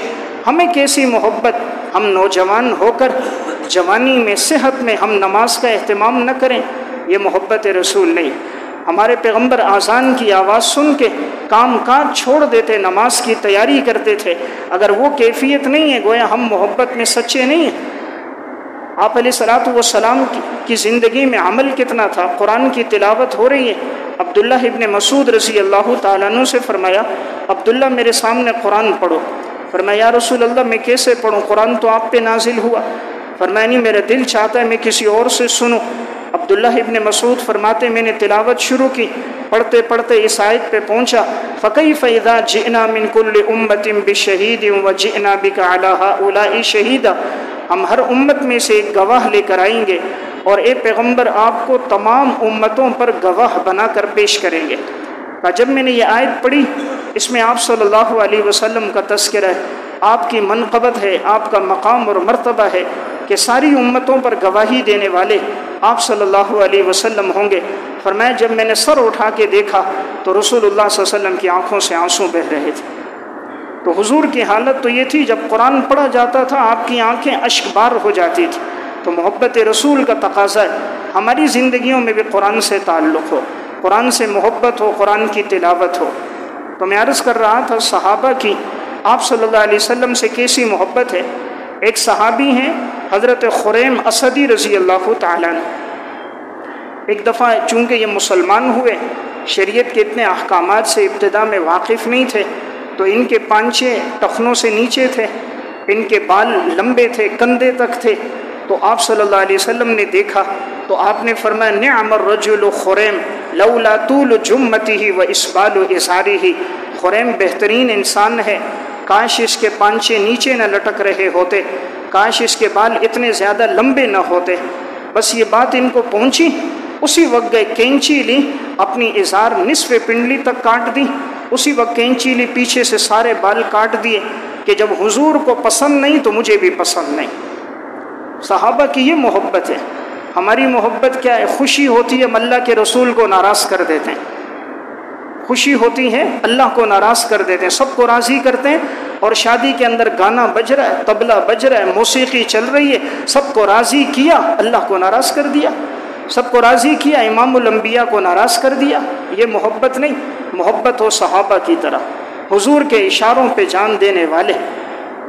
ہمیں کیسی محبت، ہم نوجوان ہو کر جوانی میں صحت میں ہم نماز کا اہتمام نہ کریں، یہ محبت رسول نہیں۔ ہمارے پیغمبر اذان کی آواز سن کے کام کاج چھوڑ دیتے، نماز کی تیاری کرتے تھے۔ اگر وہ کیفیت نہیں ہے گویا ہم محبت میں سچے نہیں ہیں۔ آپ علیہ الصلوۃ والسلام کی زندگی میں عمل کتنا تھا، قرآن کی تلاوت ہو رہی ہے۔ عبداللہ ابن مسعود رضی اللہ تعالیٰ عنہ سے فرمایا، عبداللہ میرے سامنے قرآن پڑھو۔ فرمایا یا رسول اللہ میں کیسے پڑھوں، قرآن تو آپ پہ نازل ہوا۔ فرمایا نہیں، میرا دل چاہتا ہے میں کسی اور سے سنوں۔ عبداللہ ابن مسعود فرماتے میں نے تلاوت شروع کی، پڑھتے پڑھتے اس آیت پہ پہنچا، فَكَيْفَ إِذَا جِئْنَا مِن كُلِّ أُمَّةٍ بِشَهِيدٍ وَجِئْنَا بِكَ عَلَىٰ هَؤُلَاءِ شَهِيدًا، ہم ہر امت میں سے ایک گواہ لے کر آئیں گے اور اے پیغمبر آپ کو تمام امتوں پر گواہ بنا کر پیش کریں گے۔ جب میں نے یہ آیت پڑھی اس میں آپ صلی اللہ علیہ وسلم کا تذکرہ ہے، آپ کی منقبت ہے، آپ کا مقام اور مرتبہ ہے کہ ساری امتوں پر گواہی دینے والے آپ صلی اللہ علیہ وسلم ہوں گے۔ فرمایا جب میں نے سر اٹھا کے دیکھا تو رسول اللہ صلی اللہ علیہ وسلم کی آنکھوں سے آنسو بہہ رہے تھے۔ تو حضور کی حالت تو یہ تھی جب قرآن پڑھا جاتا تھا آپ کی آنکھیں اشک بار ہو جاتی تھی۔ تو محبت رسول کا تقاضا ہے ہماری زندگیوں میں بھی قرآن سے تعلق ہو، قرآن سے محبت ہو، قرآن کی تلاوت ہو۔ تو میں عرض کر رہا تھا صحابہ کی آپ صلی اللہ علیہ وسلم سے کیسی محبت ہے۔ ایک صحابی ہیں حضرت خریم اسدی رضی اللہ تعالیٰ عنہ۔ ایک دفعہ چونکہ یہ مسلمان ہوئے، شریعت کے اتنے احکامات سے ابتدا میں واقف نہیں تھے، تو ان کے پانچے ٹخنوں سے نیچے تھے، ان کے بال لمبے تھے، کندھے تک تھے۔ تو آپ صلی اللہ علیہ وسلم نے دیکھا تو آپ نے فرمایا نعم الرجل خریم لولا طول جمته واسبال ازاره، خریم بہترین انسان ہے، کاش اس کے پانچے نیچے نہ لٹک رہے ہوتے، کاش اس کے بال اتنے زیادہ لمبے نہ ہوتے۔ بس یہ بات ان کو پہنچی، اسی وقت گئے کینچی لی، اپنی ازار نصف پنڈلی تک کاٹ دی، اسی وقت کینچی لی، پیچھے سے سارے بال کاٹ دیے کہ جب حضور کو پسند نہیں تو مجھے بھی پسند نہیں۔ صحابہ کی یہ محبت ہے۔ ہماری محبت کیا ہے؟ خوشی ہوتی ہے ہم اللہ کے رسول کو ناراض کر دیتے ہیں، خوشی ہوتی ہے اللہ کو ناراض کر دیتے ہیں، سب کو راضی کرتے ہیں، اور شادی کے اندر گانا بج رہا ہے، طبلہ بج رہا ہے، موسیقی چل رہی ہے، سب کو راضی کیا، اللہ کو ناراض کر دیا، سب کو راضی کیا، امام الانبیاء کو ناراض کر دیا۔ یہ محبت نہیں، محبت ہو صحابہ کی طرح، حضور کے اشاروں پہ جان دینے والے۔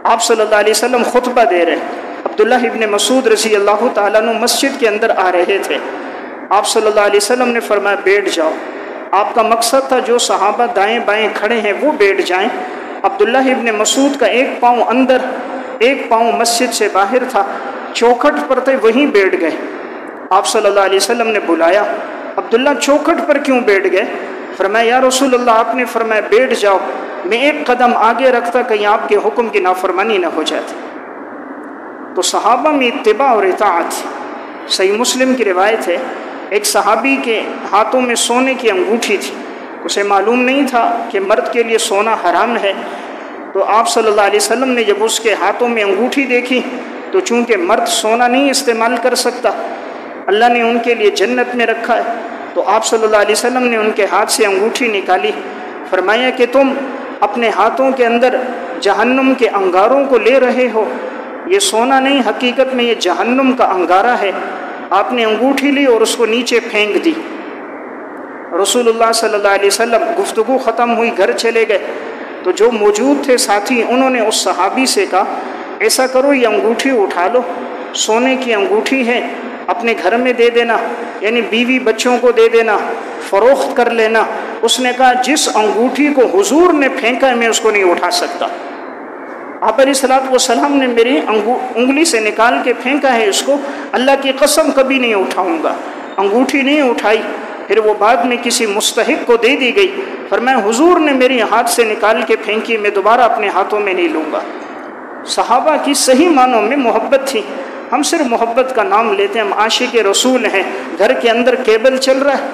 آپ صلی اللہ علیہ وسلم خطبہ دے رہے ہیں، عبداللہ ابن مسعود رضی اللہ تعالیٰ عنہ مسجد کے اندر آ رہے تھے۔ آپ صلی اللہ علیہ وسلم نے فرمایا بیٹھ جاؤ۔ آپ کا مقصد تھا جو صحابہ دائیں بائیں کھڑے ہیں وہ بیٹھ جائیں۔ عبداللہ ابن مسعود کا ایک پاؤں اندر ایک پاؤں مسجد سے باہر تھا، چوکھٹ پر تھے وہیں بیٹھ گئے۔ آپ صلی اللہ علیہ وسلم نے بلایا، عبداللہ چوکھٹ پر کیوں بیٹھ گئے؟ فرمایا یا رسول اللہ آپ نے فرمایا بیٹھ جاؤ، میں ایک قدم آگے رکھتا کہیں آپ کے حکم کی نافرمانی نہ ہو جاتی۔ تو صحابہ میں اتباع اور اطاعت۔ صحیح مسلم کی روایت ہے، ایک صحابی کے ہاتھوں میں سونے کی انگوٹھی تھی، اسے معلوم نہیں تھا کہ مرد کے لیے سونا حرام ہے۔ تو آپ صلی اللہ علیہ وسلم نے جب اس کے ہاتھوں میں انگوٹھی دیکھی تو چونکہ مرد سونا نہیں استعمال کر سکتا، اللہ نے ان کے لیے جنت میں رکھا ہے، تو آپ صلی اللہ علیہ وسلم نے ان کے ہاتھ سے انگوٹھی نکالی، فرمایا کہ تم اپنے ہاتھوں کے اندر جہنم کے انگاروں کو لے رہے ہو، یہ سونا نہیں، حقیقت میں یہ جہنم کا انگارہ ہے۔ آپ نے انگوٹھی لی اور اس کو نیچے پھینک دی۔ رسول اللہ صلی اللہ علیہ وسلم گفتگو ختم ہوئی، گھر چلے گئے، تو جو موجود تھے ساتھی انہوں نے اس صحابی سے کہا ایسا کرو یہ انگوٹھی اٹھا لو، سونے کی انگوٹھی ہے، اپنے گھر میں دے دینا، یعنی بیوی بچوں کو دے دینا، فروخت کر لینا۔ اس نے کہا جس انگوٹھی کو حضور نے پھینکا ہے میں اس کو نہیں اٹھا سکتا۔ آپ علیہ الصلوۃ والسلام نے میری انگلی سے نکال کے پھینکا ہے، اس کو اللہ کی قسم کبھی نہیں اٹھاؤں گا۔ انگوٹھی نہیں اٹھائی، پھر وہ بعد میں کسی مستحق کو دے دی گئی۔ فرمایا حضور نے میری ہاتھ سے نکال کے پھینکی، میں دوبارہ اپنے ہاتھوں میں نہیں لوں گا۔ صحابہ کی صحیح معنوں میں محبت تھی۔ ہم صرف محبت کا نام لیتے ہیں، ہم عاشق رسول ہیں۔ گھر کے اندر کیبل چل رہا ہے،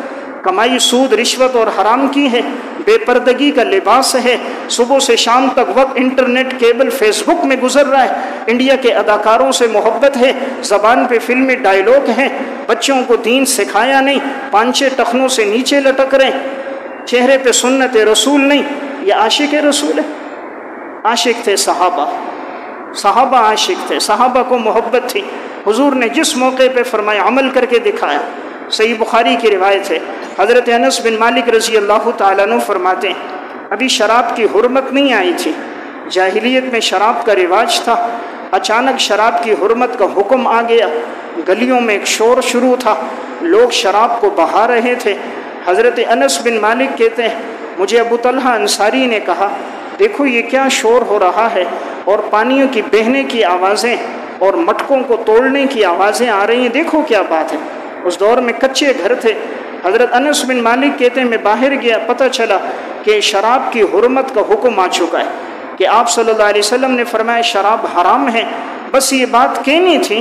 کمائی سود رشوت اور حرام کی ہے، بے پردگی کا لباس ہے، صبح سے شام تک وقت انٹرنیٹ کیبل فیس بک میں گزر رہا ہے، انڈیا کے اداکاروں سے محبت ہے، زبان پہ فلمی ڈائیلاگ ہیں، بچوں کو دین سکھایا نہیں، پانچے ٹخنوں سے نیچے لٹک رہے ہیں، چہرے پہ سنت رسول نہیں۔ یہ عاشق رسول ہے، عاشق تھے صحابہ۔ صحابہ عاشق تھے، صحابہ کو محبت تھی، حضور نے جس موقع پہ فرمایا عمل کر کے دکھایا۔ صحیح بخاری کی روایت ہے، حضرت انس بن مالک رضی اللہ تعالیٰ عنہ فرماتے ہیں ابھی شراب کی حرمت نہیں آئی تھی، جاہلیت میں شراب کا رواج تھا، اچانک شراب کی حرمت کا حکم آ گیا، گلیوں میں ایک شور شروع تھا، لوگ شراب کو بہا رہے تھے۔ حضرت انس بن مالک کہتے ہیں مجھے ابو طلحہ انصاری نے کہا دیکھو یہ کیا شور ہو رہا ہے، اور پانیوں کی بہنے کی آوازیں اور مٹکوں کو توڑنے کی آوازیں آ رہی ہیں، دیکھو کیا بات ہے۔ اس دور میں کچے گھر تھے۔ حضرت انس بن مالک کہتے ہیں میں باہر گیا، پتہ چلا کہ شراب کی حرمت کا حکم آ چکا ہے، کہ آپ صلی اللہ علیہ وسلم نے فرمایا شراب حرام ہے۔ بس یہ بات کہنی تھی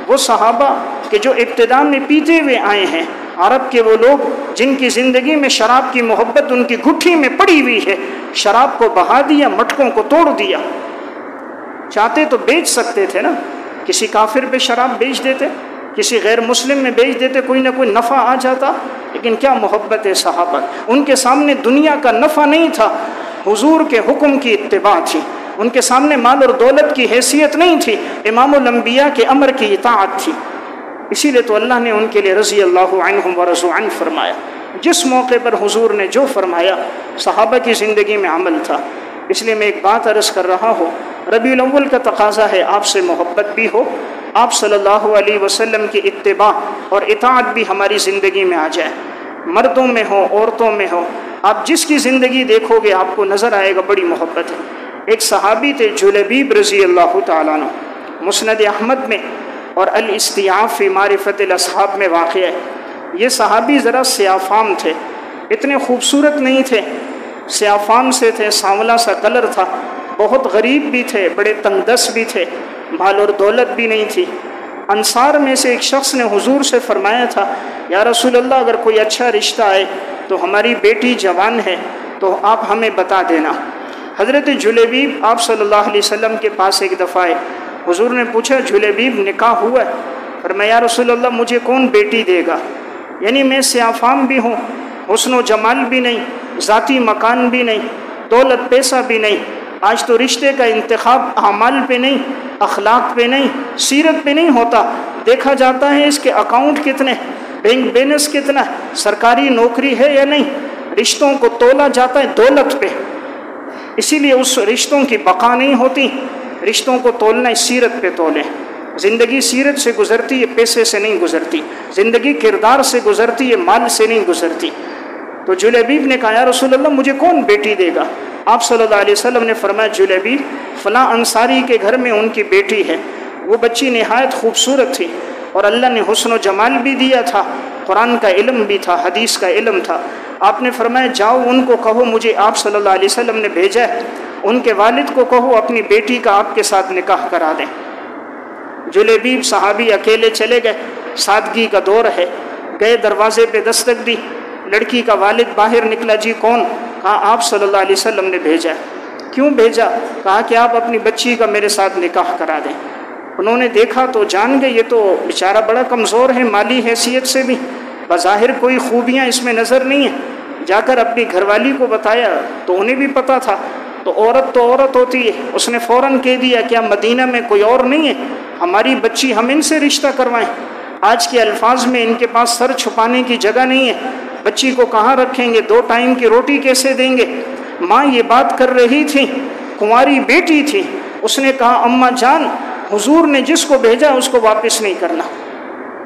وہ صحابہ کہ جو ابتدا میں پیتے ہوئے آئے ہیں، عرب کے وہ لوگ جن کی زندگی میں شراب کی محبت ان کی گٹھی میں پڑی ہوئی ہے، شراب کو بہا دیا، مٹکوں کو توڑ دیا۔ چاہتے تو بیچ سکتے تھے نا، کسی کافر پہ شراب بیچ دیتے، کسی غیر مسلم میں بیچ دیتے، کوئی نہ کوئی نفع آ جاتا، لیکن کیا محبت ہے صحابہ، ان کے سامنے دنیا کا نفع نہیں تھا، حضور کے حکم کی اتباع تھی، ان کے سامنے مال اور دولت کی حیثیت نہیں تھی، امام الانبیاء کے امر کی اطاعت تھی۔ اسی لیے تو اللہ نے ان کے لیے رضی اللہ عنہم ورضوا عنہ فرمایا۔ جس موقع پر حضور نے جو فرمایا صحابہ کی زندگی میں عمل تھا۔ اس لیے میں ایک بات عرض کر رہا ہوں، ربیع الاول کا تقاضا ہے آپ سے محبت بھی ہو، آپ صلی اللہ علیہ وسلم کی اتباع اور اطاعت بھی ہماری زندگی میں آ جائے، مردوں میں ہو عورتوں میں ہو، آپ جس کی زندگی دیکھو گے آپ کو نظر آئے گا بڑی محبت ہے۔ ایک صحابی تھے جلیبیب رضی اللہ تعالیٰ عنہ، مسند احمد میں اور الاستیعاب فی معرفت الاصحاب میں واقع ہے۔ یہ صحابی ذرا سیاہ فام تھے، اتنے خوبصورت نہیں تھے، سیاہ فام سے تھے، سانولا سا کلر تھا، بہت غریب بھی تھے، بڑے تنگ دست بھی تھے، مال اور دولت بھی نہیں تھی۔ انصار میں سے ایک شخص نے حضور سے فرمایا تھا یا رسول اللہ اگر کوئی اچھا رشتہ آئے تو ہماری بیٹی جوان ہے تو آپ ہمیں بتا دینا۔ حضرت جلیبیب آپ صلی اللہ علیہ وسلم کے پاس ایک دفعہ آئے، حضور نے پوچھا جلیبیب نکاح ہوا ہے؟ فرمایا یا رسول اللہ مجھے کون بیٹی دے گا، یعنی میں سیاہ فام بھی ہوں، حسن و جمال بھی نہیں، ذاتی مکان بھی نہیں، دولت پیسہ بھی نہیں، آج تو رشتے کا انتخاب اعمال پہ نہیں، اخلاق پہ نہیں، سیرت پہ نہیں ہوتا، دیکھا جاتا ہے اس کے اکاؤنٹ کتنے، بینک بیلنس کتنا، سرکاری نوکری ہے یا نہیں، رشتوں کو تولا جاتا ہے دولت پہ، اسی لیے اس رشتوں کی بقا نہیں ہوتی۔ رشتوں کو تولنا اس سیرت پہ تولیں، زندگی سیرت سے گزرتی ہے، پیسے سے نہیں گزرتی، زندگی کردار سے گزرتی ہے، مال سے نہیں گزرتی۔ تو جلیبیب نے کہا یا رسول اللہ مجھے کون بیٹی دے گا؟ آپ صلی اللہ علیہ وسلم نے فرمایا جلیبیب فلاں انصاری کے گھر میں ان کی بیٹی ہے، وہ بچی نہایت خوبصورت تھی اور اللہ نے حسن و جمال بھی دیا تھا، قرآن کا علم بھی تھا، حدیث کا علم تھا۔ آپ نے فرمایا جاؤ ان کو کہو مجھے آپ صلی اللہ علیہ وسلم نے بھیجا ہے، ان کے والد کو کہو اپنی بیٹی کا آپ کے ساتھ نکاح کرا دیں۔ جلیبیب صحابی اکیلے چلے گئے، سادگی کا دور ہے، گئے دروازے پہ دستک دی، لڑکی کا والد باہر نکلا، جی کون؟ کہا آپ صلی اللہ علیہ وسلم نے بھیجا ہے۔ کیوں بھیجا؟ کہا کہ آپ اپنی بچی کا میرے ساتھ نکاح کرا دیں۔ انہوں نے دیکھا تو جان گئے یہ تو بیچارہ بڑا کمزور ہے مالی حیثیت سے بھی، بظاہر کوئی خوبیاں اس میں نظر نہیں ہیں۔ جا کر اپنی گھر والی کو بتایا تو انہیں بھی پتہ تھا، تو عورت ہوتی ہے، اس نے فوراً کہہ دیا کیا مدینہ میں کوئی اور نہیں ہے، ہماری بچی ہم ان سے رشتہ کروائیں۔ آج کے الفاظ میں ان کے پاس سر چھپانے کی جگہ نہیں ہے، بچی کو کہاں رکھیں گے، 2 ٹائم کی روٹی کیسے دیں گے؟ ماں یہ بات کر رہی تھی، کنواری بیٹی تھی، اس نے کہا اماں جان حضور نے جس کو بھیجا اس کو واپس نہیں کرنا۔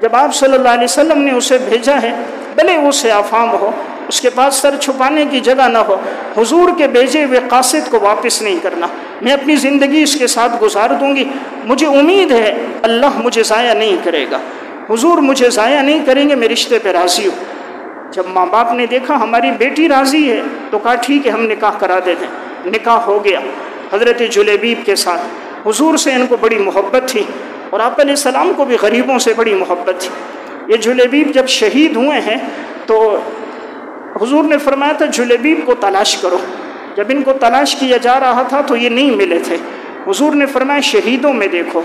جب آپ صلی اللہ علیہ وسلم نے اسے بھیجا ہے، بھلے وہ سیاہ فام ہو، اس کے پاس سر چھپانے کی جگہ نہ ہو، حضور کے بھیجے ہوئے قاصد کو واپس نہیں کرنا، میں اپنی زندگی اس کے ساتھ گزار دوں گی، مجھے امید ہے اللہ مجھے ضائع نہیں کرے گا، حضور مجھے ضائع نہیں کریں گے، میں رشتے پہ راضی ہوں۔ جب ماں باپ نے دیکھا ہماری بیٹی راضی ہے تو کہا ٹھیک ہے ہم نکاح کرا دیتے ہیں۔ نکاح ہو گیا حضرت جلیبیب کے ساتھ۔ حضور سے ان کو بڑی محبت تھی اور آپ علیہ السلام کو بھی غریبوں سے بڑی محبت تھی۔ یہ جلیبیب جب شہید ہوئے ہیں تو حضور نے فرمایا تھا جلیبیب کو تلاش کرو۔ جب ان کو تلاش کیا جا رہا تھا تو یہ نہیں ملے تھے، حضور نے فرمایا شہیدوں میں دیکھو۔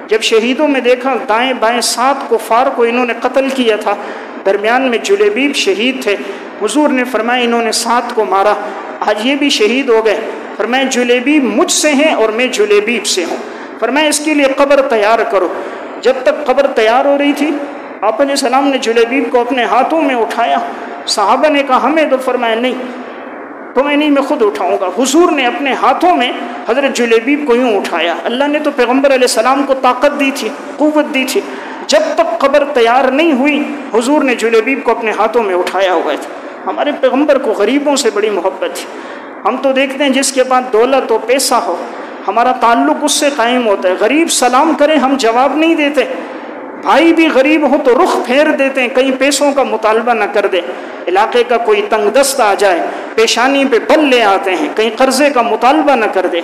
جب شہیدوں میں دیکھا دائیں بائیں 7 کفار کو انہوں نے قتل کیا تھا، درمیان میں جلیبیب شہید تھے۔ حضور نے فرمایا انہوں نے 7 کو مارا، آج یہ بھی شہید ہو گئے۔ فرمایا جلیبیب مجھ سے ہیں اور میں جلیبیب سے ہوں۔ فرمایا اس کے لیے قبر تیار کرو۔ جب تک قبر تیار ہو رہی تھی آپ علیہ السلام نے جلیبیب کو اپنے ہاتھوں میں اٹھایا۔ صحابہ نے کہا ہمیں تو، فرمایا نہیں تمہیں نہیں، میں خود اٹھاؤں گا۔ حضور نے اپنے ہاتھوں میں حضرت جلیبیب کو یوں اٹھایا۔ اللہ نے تو پیغمبر علیہ السلام کو طاقت دی تھی، قوت دی تھی، جب تک قبر تیار نہیں ہوئی حضور نے جلیبیب کو اپنے ہاتھوں میں اٹھایا ہوا تھا۔ ہمارے پیغمبر کو غریبوں سے بڑی محبت تھی۔ ہم تو دیکھتے ہیں جس کے پاس دولت ہو، پیسہ ہو، ہمارا تعلق اس سے قائم ہوتا ہے۔ غریب سلام کرے ہم جواب نہیں دیتے، بھائی بھی غریب ہو تو رخ پھیر دیتے ہیں، کہیں پیسوں کا مطالبہ نہ کر دے۔ علاقے کا کوئی تنگ دست آ جائے پیشانی پہ بل لے آتے ہیں، کہیں قرضے کا مطالبہ نہ کر دے۔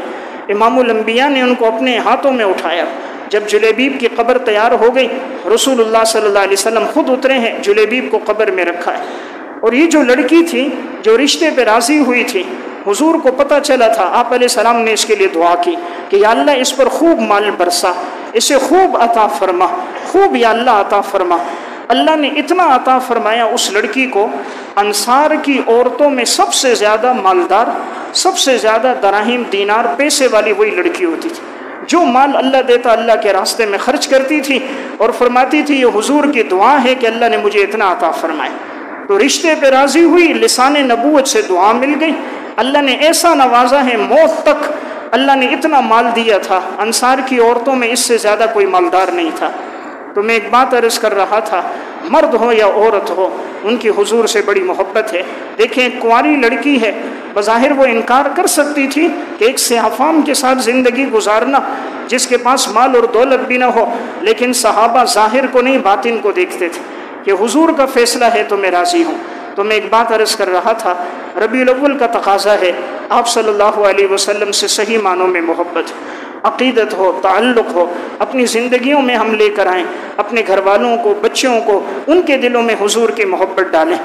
امام الانبیاء نے ان کو اپنے ہاتھوں میں اٹھایا۔ جب جلیبیب کی قبر تیار ہو گئی رسول اللہ صلی اللہ علیہ وسلم خود اترے ہیں، جلیبیب کو قبر میں رکھا ہے۔ اور یہ جو لڑکی تھی جو رشتے پہ راضی ہوئی تھی، حضور کو پتہ چلا تھا، آپ علیہ السلام نے اس کے لیے دعا کی کہ یا اللہ اس پر خوب مال برسا، اسے خوب عطا فرما، خوب یا اللہ عطا فرما۔ اللہ نے اتنا عطا فرمایا اس لڑکی کو، انصار کی عورتوں میں سب سے زیادہ مالدار، سب سے زیادہ دراہیم دینار پیسے والی وہی لڑکی ہوتی تھی۔ جو مال اللہ دیتا اللہ کے راستے میں خرچ کرتی تھی اور فرماتی تھی یہ حضور کی دعا ہے کہ اللہ نے مجھے اتنا عطا فرمایا۔ تو رشتے پہ راضی ہوئی، لسان نبوت سے دعا مل گئی، اللہ نے ایسا نوازا ہے، موت تک اللہ نے اتنا مال دیا تھا، انصار کی عورتوں میں اس سے زیادہ کوئی مالدار نہیں تھا۔ تو میں ایک بات عرض کر رہا تھا، مرد ہو یا عورت ہو ان کی حضور سے بڑی محبت ہے۔ دیکھیں ایک کنواری لڑکی ہے، بظاہر وہ انکار کر سکتی تھی کہ ایک سیاہ فام کے ساتھ زندگی گزارنا جس کے پاس مال اور دولت بھی نہ ہو، لیکن صحابہ ظاہر کو نہیں باطن کو دیکھتے تھے کہ حضور کا فیصلہ ہے تو میں راضی ہوں۔ تو میں ایک بات عرض کر رہا تھا، ربیع الاول کا تقاضا ہے آپ صلی اللہ علیہ وسلم سے صحیح معنوں میں محبت، عقیدت ہو، تعلق ہو، اپنی زندگیوں میں ہم لے کر آئیں، اپنے گھر والوں کو، بچوں کو، ان کے دلوں میں حضور کی محبت ڈالیں۔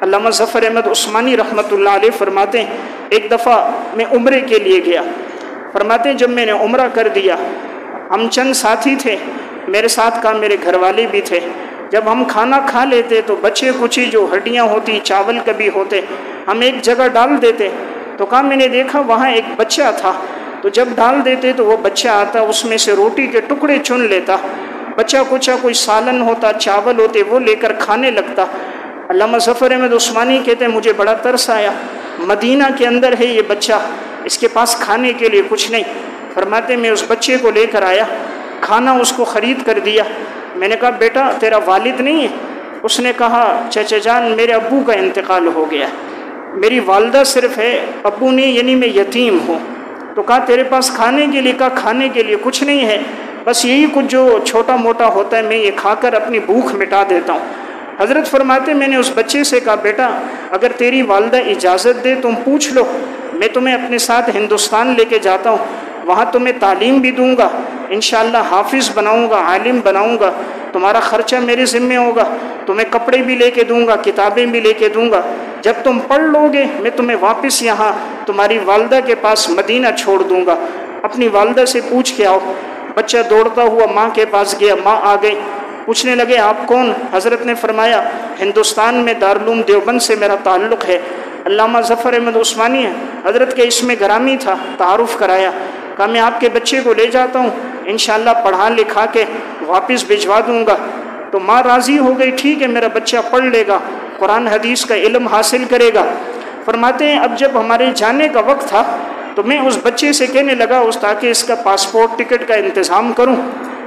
علامہ ظفر احمد عثمانی رحمۃ اللہ علیہ فرماتے ہیں ایک دفعہ میں عمرے کے لیے گیا، فرماتے ہیں جب میں نے عمرہ کر دیا، ہم چند ساتھی تھے، میرے ساتھ کا میرے گھر والے بھی تھے، جب ہم کھانا کھا لیتے تو بچے کچی جو ہڈیاں ہوتی، چاول کبھی ہوتے، ہم ایک جگہ ڈال دیتے، تو کہا میں نے دیکھا وہاں ایک بچہ تھا، تو جب ڈال دیتے تو وہ بچہ آتا اس میں سے روٹی کے ٹکڑے چن لیتا، بچہ کچا کوئی سالن ہوتا، چاول ہوتے وہ لے کر کھانے لگتا۔ علامہ ظفر احمد عثمانی کہتے ہیں مجھے بڑا ترس آیا، مدینہ کے اندر ہے یہ بچہ، اس کے پاس کھانے کے لیے کچھ نہیں، فرماتے میں اس بچے کو لے کر آیا، کھانا اس کو خرید کر دیا۔ میں نے کہا بیٹا تیرا والد نہیں ہے؟ اس نے کہا چچا جان میرے ابو کا انتقال ہو گیا، میری والدہ صرف ہے، ابو نہیں، یعنی میں یتیم ہوں۔ تو کہا تیرے پاس کھانے کے لیے؟ کہا کھانے کے لیے کچھ نہیں ہے، بس یہی کچھ جو چھوٹا موٹا ہوتا ہے میں یہ کھا کر اپنی بھوک مٹا دیتا ہوں۔ حضرت فرماتے میں نے اس بچے سے کہا بیٹا اگر تیری والدہ اجازت دے تم پوچھ لو، میں تمہیں اپنے ساتھ ہندوستان لے کے جاتا ہوں، وہاں تمہیں تعلیم بھی دوں گا، انشاءاللہ حافظ بناؤں گا، عالم بناؤں گا، تمہارا خرچہ میرے ذمہ ہوگا، تمہیں کپڑے بھی لے کے دوں گا، کتابیں بھی لے کے دوں گا، جب تم پڑھ لو گے میں تمہیں واپس یہاں تمہاری والدہ کے پاس مدینہ چھوڑ دوں گا، اپنی والدہ سے پوچھ کے آؤ۔ بچہ دوڑتا ہوا ماں کے پاس گیا، ماں آ گئی، پوچھنے لگے آپ کون؟ حضرت نے فرمایا ہندوستان میں دارالعلوم دیوبند سے میرا تعلق ہے، علامہ ظفر احمد عثمانی ہے۔ حضرت کے اس میں گرامی تھا، تعارف کرایا، کہا میں آپ کے بچے کو لے جاتا ہوں، انشاءاللہ پڑھا لکھا کے واپس بھجوا دوں گا۔ تو ماں راضی ہو گئی، ٹھیک ہے میرا بچہ پڑھ لے گا، قرآن حدیث کا علم حاصل کرے گا۔ فرماتے ہیں اب جب ہمارے جانے کا وقت تھا تو میں اس بچے سے کہنے لگا تاکہ اس کا پاسپورٹ ٹکٹ کا انتظام کروں،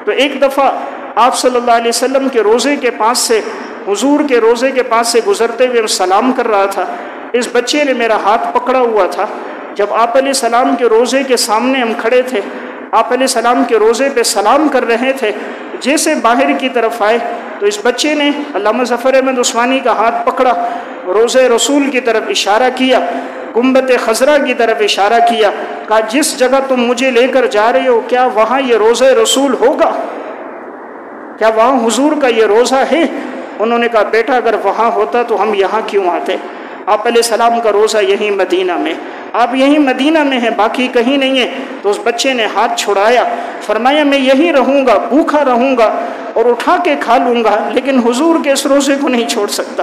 تو ایک دفعہ آپ صلی اللہ علیہ وسلم کے روزے کے پاس سے، حضور کے روزے کے پاس سے گزرتے ہوئے سلام کر رہا تھا، اس بچے نے میرا ہاتھ پکڑا ہوا تھا۔ جب آپ علیہ السلام کے روزے کے سامنے ہم کھڑے تھے، آپ علیہ السلام کے روزے پہ سلام کر رہے تھے، جیسے باہر کی طرف آئے تو اس بچے نے علامہ ظفر احمد عثمانی کا ہاتھ پکڑا، روزے رسول کی طرف اشارہ کیا، گنبد خضرا کی طرف اشارہ کیا، کہا جس جگہ تم مجھے لے کر جا رہے ہو کیا وہاں یہ روزہ رسول ہوگا؟ کیا وہاں حضور کا یہ روزہ ہے؟ انہوں نے کہا بیٹا اگر وہاں ہوتا تو ہم یہاں کیوں آتے؟ آپ علیہ السلام کا روزہ یہیں مدینہ میں، آپ یہیں مدینہ میں ہیں، باقی کہیں نہیں ہے۔ تو اس بچے نے ہاتھ چھڑایا، فرمایا میں یہیں رہوں گا، بھوکا رہوں گا اور اٹھا کے کھا لوں گا، لیکن حضور کے اس روزے کو نہیں چھوڑ سکتا۔